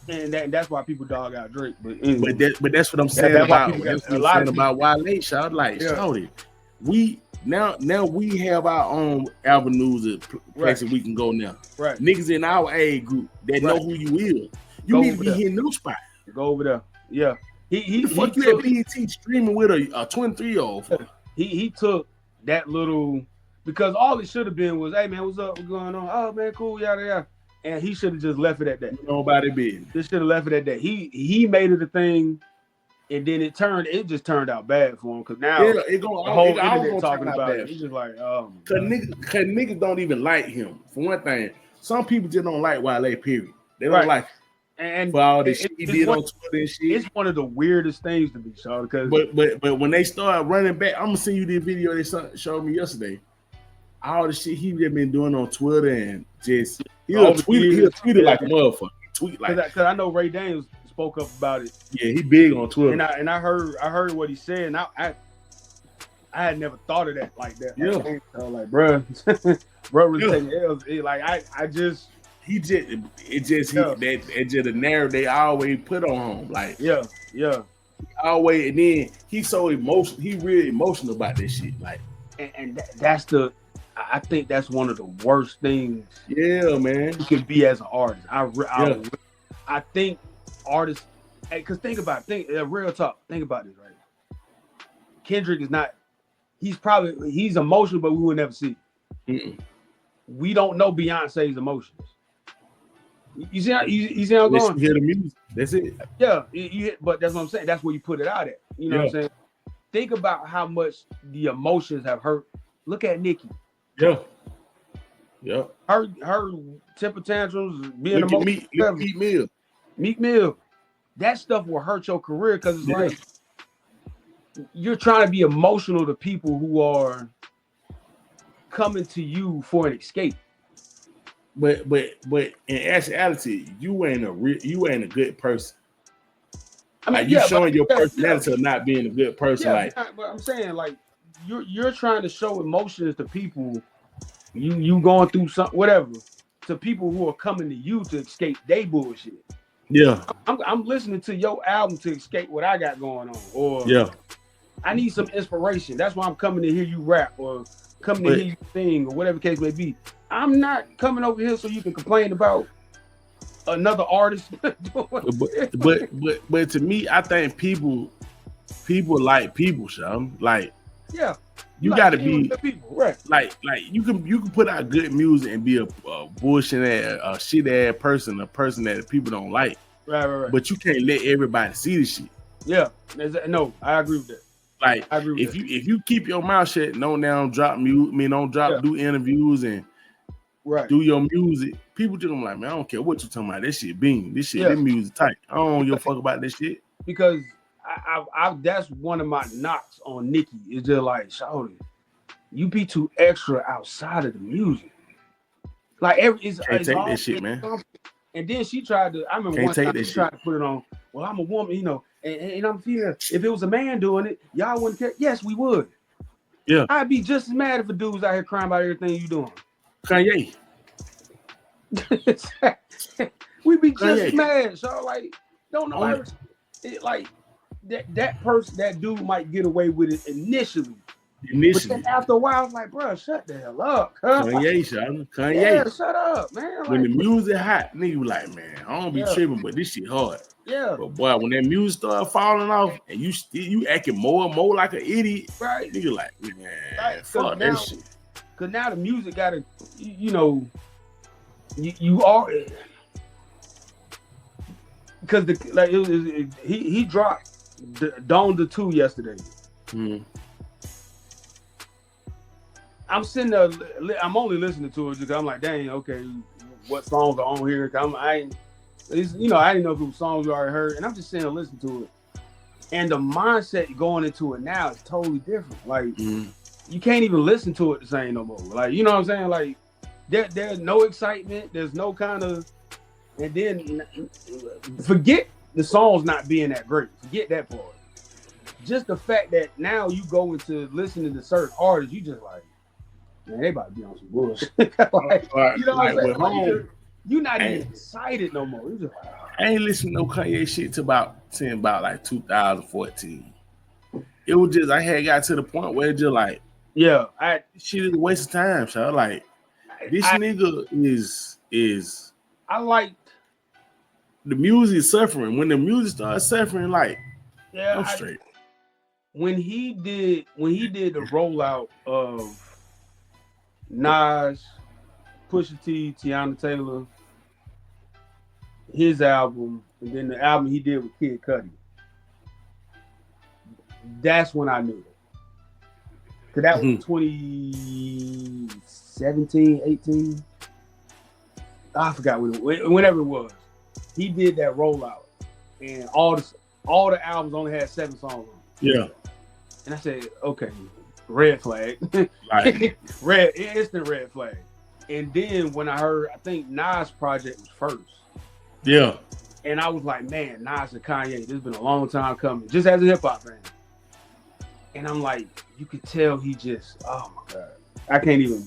And that's why people dog out Drake. But that's what I'm saying about Wale. Shout like shouted. We now we have our own avenues of places we can go now. Right. Niggas in our age group that know who you is. You need to be hitting those spots. Go over there. Yeah. He fuck you at BET streaming with a 23-year-old. He took that little, because all it should have been was, hey man, what's up? What's going on? Oh man, cool, yada yada. And he should have just left it at that. Nobody been. Just should have left it at that. He made it a thing, and then it just turned out bad for him, because now the whole internet talking about it. He's just like, cause niggas don't even like him. For one thing, some people just don't like Wale. Period. They don't like him. And for all this shit he did on Twitter and shit. It's one of the weirdest things to be, so because but when they start running back, I'm gonna send you the video they showed me yesterday. All the shit he been doing on Twitter and just he'll tweet like a motherfucker. Tweet like, because I know Ray Daniels spoke up about it. Yeah, he big on Twitter. And I heard what he said, and I had never thought of that like that. Yeah, I was like, bro really taking L's. It's just a narrative they always put on him. Like always, and then he's so emotional. He really emotional about this shit. Like, and I think that's one of the worst things. Yeah, man. You can be as an artist. I think artists, because think about it. Real talk. Think about this, right? Kendrick is not. He's emotional, but we will never see it. Mm-mm. We don't know Beyonce's emotions. You see how I'm going? Hear the music. That's it. Yeah, but that's what I'm saying. That's where you put it out at. You know what I'm saying? Think about how much the emotions have hurt. Look at Nicki. Yeah. Her temper tantrums, being emotional. Meek Mill. That stuff will hurt your career, because it's like you're trying to be emotional to people who are coming to you for an escape. But in actuality, you ain't a good person. I mean, you showing your personality of not being a good person. But I'm saying, like, you're trying to show emotions to people. You going through something, whatever, to people who are coming to you to escape their bullshit. Yeah, I'm listening to your album to escape what I got going on, or I need some inspiration. That's why I'm coming to hear you rap, or coming to hear you sing, or whatever the case may be. I'm not coming over here so you can complain about another artist. but to me, I think people like people, Sean. Like, you like gotta be people, right? Like you can put out good music and be a bullshit ass, shit ass person, a person that people don't like. Right. But you can't let everybody see the shit. Yeah, no, I agree with that. Like, if you keep your mouth shut, don't do interviews and do your music, people just like, man, I don't care what you talking about. This shit this music tight. I don't give a fuck about this shit. Because I that's one of my knocks on Nicki. It's just like, shawty, you be too extra outside of the music. Like it's take this shit, man. And then she tried to. I remember one time she tried to put it on. Well, I'm a woman, and I'm female. If it was a man doing it, y'all wouldn't care. Yes, we would. Yeah, I'd be just as mad if a dude's out here crying about everything you doing. Kanye. We be just as mad. So like, don't know. Like that person, that dude might get away with it initially. But then after a while, I was like, bro, shut the hell up. Kanye. Yeah, shut up, man. Like, when the music hot, nigga like, man, I don't be tripping, but this shit hard. Yeah. But boy, when that music start falling off and you acting more and more like an idiot, right? Nigga like, man, fuck that shit. Cause now the music gotta, you are. Because he dropped Dawn the 2 yesterday. Mm-hmm. I'm sitting there. I'm only listening to it because I'm like, dang, okay, what songs are on here? I didn't know if it was songs we already heard, and I'm just sitting there listening to it. And the mindset going into it now is totally different. Like, you can't even listen to it the same no more. Like, you know what I'm saying? Like, there's no excitement. There's no kind of And then forget the songs not being that great. Forget that part. Just the fact that now you go into listening to certain artists, you just like, man, they about to be on some bullshit. Like, you know what I'm saying? You're not even excited no more. You're just like, I ain't listening to no Kanye shit till about like 2014. It was just I had got to the point where it's just like, shit is a waste of time. So like, this nigga is. I like the music is suffering. When the music starts suffering, like, I'm straight. When he did the rollout of Nas, Pusha T, Tiana Taylor, his album, and then the album he did with Kid Cudi, that's when I knew it. Cause that was 2017, 18. I forgot whenever it was. He did that rollout, and all the albums only had 7 songs on them. Yeah. And I said, okay, red flag. Like, instant red flag. And then when I heard, I think Nas' project was first. Yeah. And I was like, man, Nas and Kanye, this has been a long time coming, just as a hip hop fan. And I'm like, you could tell he just, oh my God. I can't even.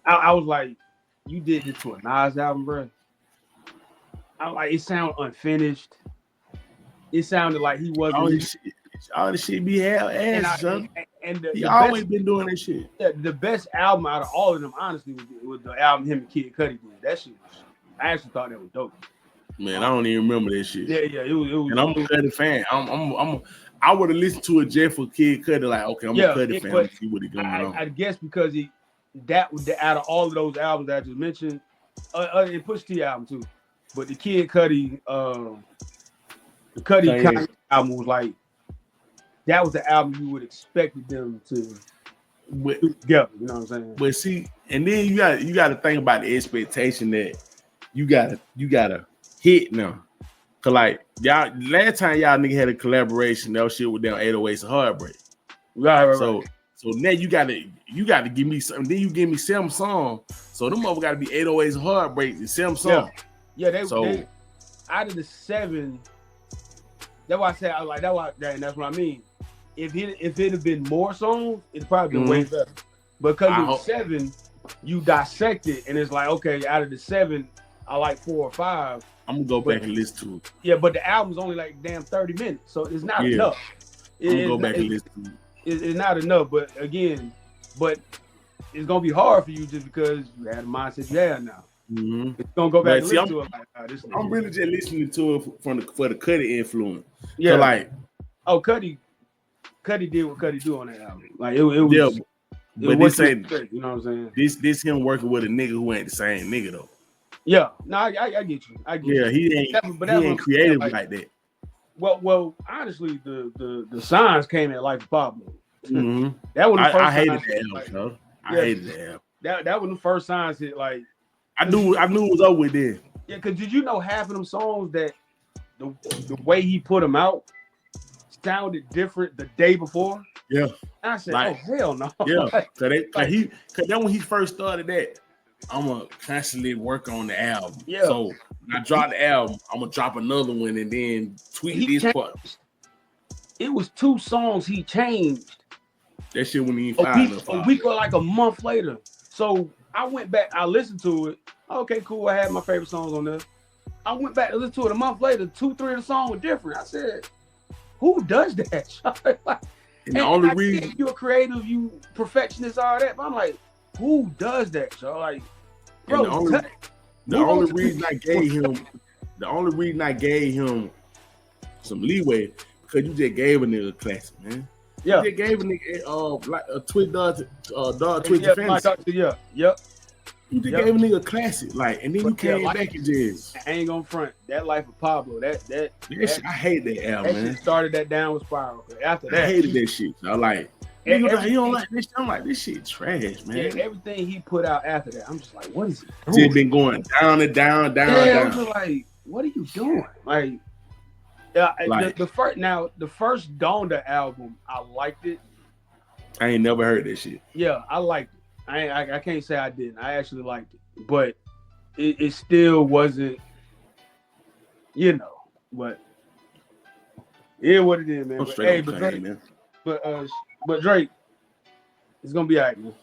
I was like, you did this to a Nas album, bro. I like, it sounded unfinished. It sounded like he wasn't. All this shit be hell ass, son. He the always best, been doing that shit. Yeah, the best album out of all of them, honestly, was the album him and Kid Cudi did. That shit, I actually thought that was dope. Man, I don't even remember that shit. Yeah, it was. And I'm a Cudi fan. I would have listened to it just for Kid Cudi. Like, okay, I'm a Cudi fan. Let's see what he going on. I guess because that was out of all of those albums that I just mentioned, and Pusha T album too. But the Kid Cudi, the Cudi album was like, that was the album you would expect them to do together. You know what I'm saying? But see, and then you got to think about the expectation that you gotta hit now. Cause like y'all, last time y'all nigga had a collaboration, that shit with them 808s and Heartbreak. Right. So now you gotta give me something. Then you give me 7 songs. So them mother gotta be 808s and Heartbreak and 7 songs. Yeah, they out of the 7. That's why I said that's what I mean. If it had been more songs, it'd probably been way better. Because it was 7, you dissect it, and it's like, okay, out of the 7, I like 4 or 5. I'm gonna go back and listen to it. Yeah, but the album's only like damn 30 minutes, so it's not enough. I'm gonna go back and listen to it. It's not enough, but again, it's gonna be hard for you just because you had the mindset you have now. Mm-hmm. It's gonna go back and listen to it. I'm really just listening to it for the Cudi influence. Yeah, so like, Cudi did what Cudi do on that album. Like it was. But this ain't, you know what I'm saying? This him working with a nigga who ain't the same nigga though. Yeah, no, I get you. He ain't creative like that. Well, honestly, the signs came at Life of Pablo. Mm-hmm. That was the first. I hated that album. I hated that album. That was the first signs hit. Like I knew it was over with then. Yeah, because did you know half of them songs that the way he put them out sounded different the day before? Yeah. And I said, oh hell no. Yeah, cause then when he first started that, I'm gonna constantly work on the album. Yeah. So when I drop the album, I'm gonna drop another one and then tweak this part. It was 2 songs he changed. That shit when he filed a week or like a month later. So I went back, I listened to it. Okay, cool. I had my favorite songs on there. I went back and listened to it a month later. 2, 3 of the songs were different. I said, who does that? And the only reason you're creative, you perfectionist, all that. But I'm like, who does that? So like, bro, the only reason I gave him some leeway because you just gave a nigga a classic, man. Yeah, you just gave a nigga like a Twitch dog Twitch fantasy. Yep. You just gave a nigga a classic, like, and then you came back and just. I ain't gonna front that Life of Pablo. That shit, I hate that album, man. Shit started that downward spiral. After that, I hated that shit. I like. You don't like this shit? I'm like, this shit trash, man. Yeah, everything he put out after that, I'm just like, what is it? It's been going down and down, down. I'm just like, what are you doing? Like, the first Donda album, I liked it. I ain't never heard that shit. Yeah, I liked it. I can't say I didn't. I actually liked it, but it still wasn't you know, but yeah, what it is, man. I'm But, straight hey, on but Kanye, Drake, man. but Drake, it's gonna be all right, man.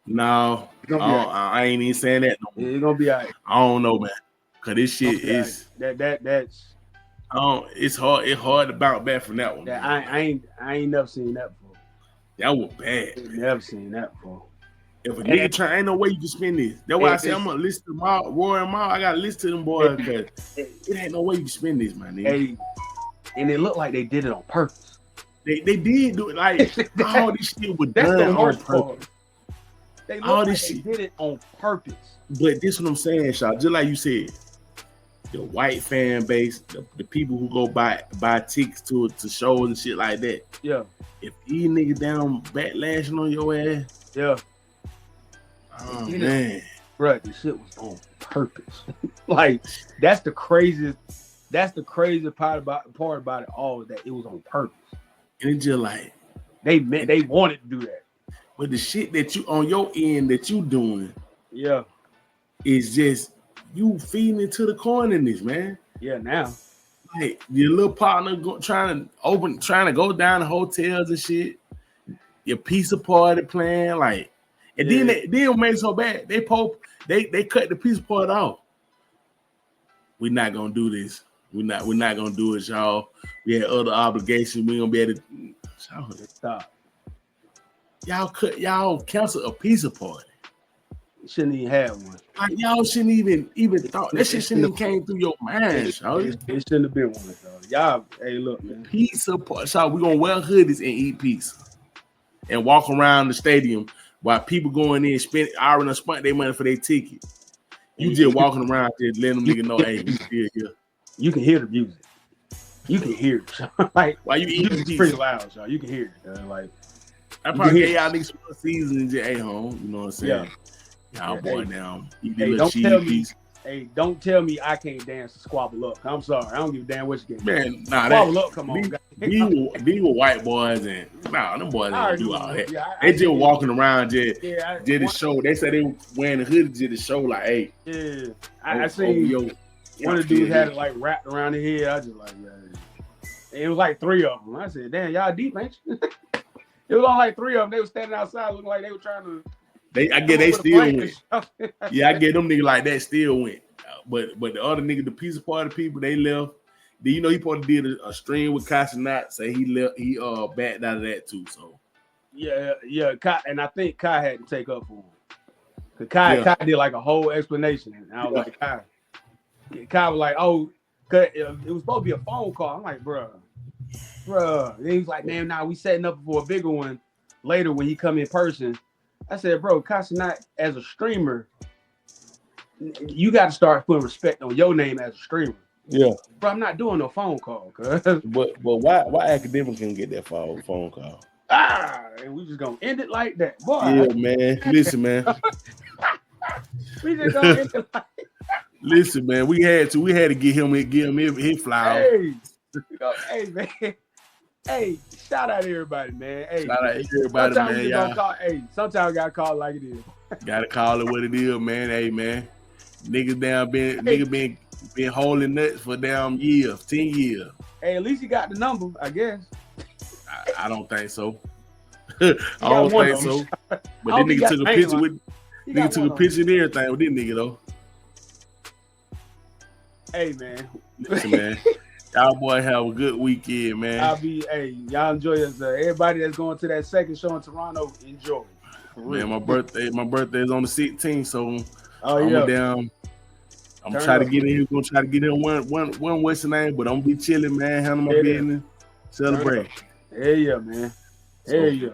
No, It's gonna be all right. I ain't even saying that no more. It's gonna be all right. I don't know, man. Cause this shit is That's it's hard. It's hard to bounce back from that one. that Man. I ain't never seen that before. That was bad. I ain't never seen that before. If a nigga try, ain't no way you can spend this. That's why I say It's- I'm gonna listen to Roy and Mal. I gotta listen to them boys because it ain't no way you can spend this, my nigga. Hey, and it looked like they did it on purpose. They did do it like all this shit was That's done the on worst purpose. part. They All look like this they shit. did it on purpose. But this what I'm saying, Shaw. Just like you said, the white fan base, the people who go buy tickets to shows and shit like that. Yeah, If these niggas down backlashing on your ass, yeah. oh You know, man, Bro, this shit was on purpose. Like that's the craziest. That's the craziest part about it all, that it was on purpose. and it's just like, They wanted to do that. but the shit that you on your end that you doing Yeah, is just you feeding into the corniness, man. yeah. Now, Like your little partner trying to go down to hotels and shit. Your pizza party plan, like, and then they made it so bad. They cut the pizza party off. We're not gonna do this. We're not gonna do it, y'all. We had other obligations. We gonna be able to stop. Y'all cancel a pizza party. Shouldn't even have one. Like y'all shouldn't even thought that shit shouldn't even came through your mind, y'all. It shouldn't have been one. Y'all, hey, look, man. Pizza party, y'all. We gonna wear hoodies and eat pizza and walk around the stadium while people going in already spent their money for their ticket. You just walking around just letting them niggas know, hey, we still here. You can hear the music. You can hear it. Like, Why you eating it's pizza? pretty loud, y'all. You can hear it. Like, I probably gave y'all niggas some season and just, hey, home. You know what I'm saying? Y'all boy Hey. down. Eat Hey, little don't cheese tell me. piece. Hey, don't tell me I can't dance to Squabble Up. I'm sorry. I don't give a damn what you get. Man, nah, Squabble Up, come on. these were white boys and them boys didn't do all that. Yeah, They just walking around did to show. They said they were wearing the hoodie to show, like, hey. Yeah, I seen one of the dudes had it like wrapped around the head. I just like, yeah. It was like 3 of them. I said, damn, y'all deep, ain't you? It was only like 3 of them. They were standing outside looking like they were trying to. I get they still went. Yeah, I get them niggas like that still went. But the other nigga, the pizza party people, they left. You know, he probably did a stream with Kai Cenat, say he left. He backed out of that too. So yeah. Kai, and I think Kai had to take up for him. Cause Kai did like a whole explanation, and I was like, Kai was like, oh, cause it was supposed to be a phone call. I'm like, bruh. Then he was like, man, nah, we setting up for a bigger one later when he come in person. I said, bro, Kai Cenat as a streamer, you got to start putting respect on your name as a streamer. yeah. Bro, I'm not doing no phone call, cuz. But why academics can get that phone call? And we just gonna end it like that, boy. Yeah, man. Listen, man. We just gonna end it like. Listen, man. We had to get him his flowers. Hey, man. Hey, shout out to everybody, man. Hey, Shout out to everybody, sometimes man. we Y'all call, sometimes we gotta call it like it is. gotta call it what it is, man. Hey, man. Niggas down been holding nuts for damn years, 10 years. Hey, at least you got the number, I guess. I don't think so. I don't think so. But this nigga took a picture with and everything with this nigga though. Hey, man. Listen, man. Y'all boy have a good weekend, man. Y'all enjoy yourself. Everybody that's going to that second show in Toronto, enjoy. Man, my birthday is on the 16th, so I'm Turn trying to up. get in here. Gonna try to get in one what's the name, but I'm gonna be chilling, man. Handle my business, celebrate. Hey, yeah, man. Hey, yeah.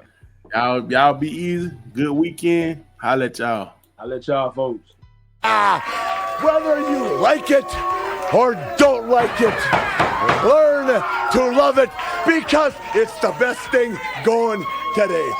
Y'all be easy. Good weekend. Holla at y'all. I'll let y'all folks. Whether you like it or don't like it, learn to love it because it's the best thing going today.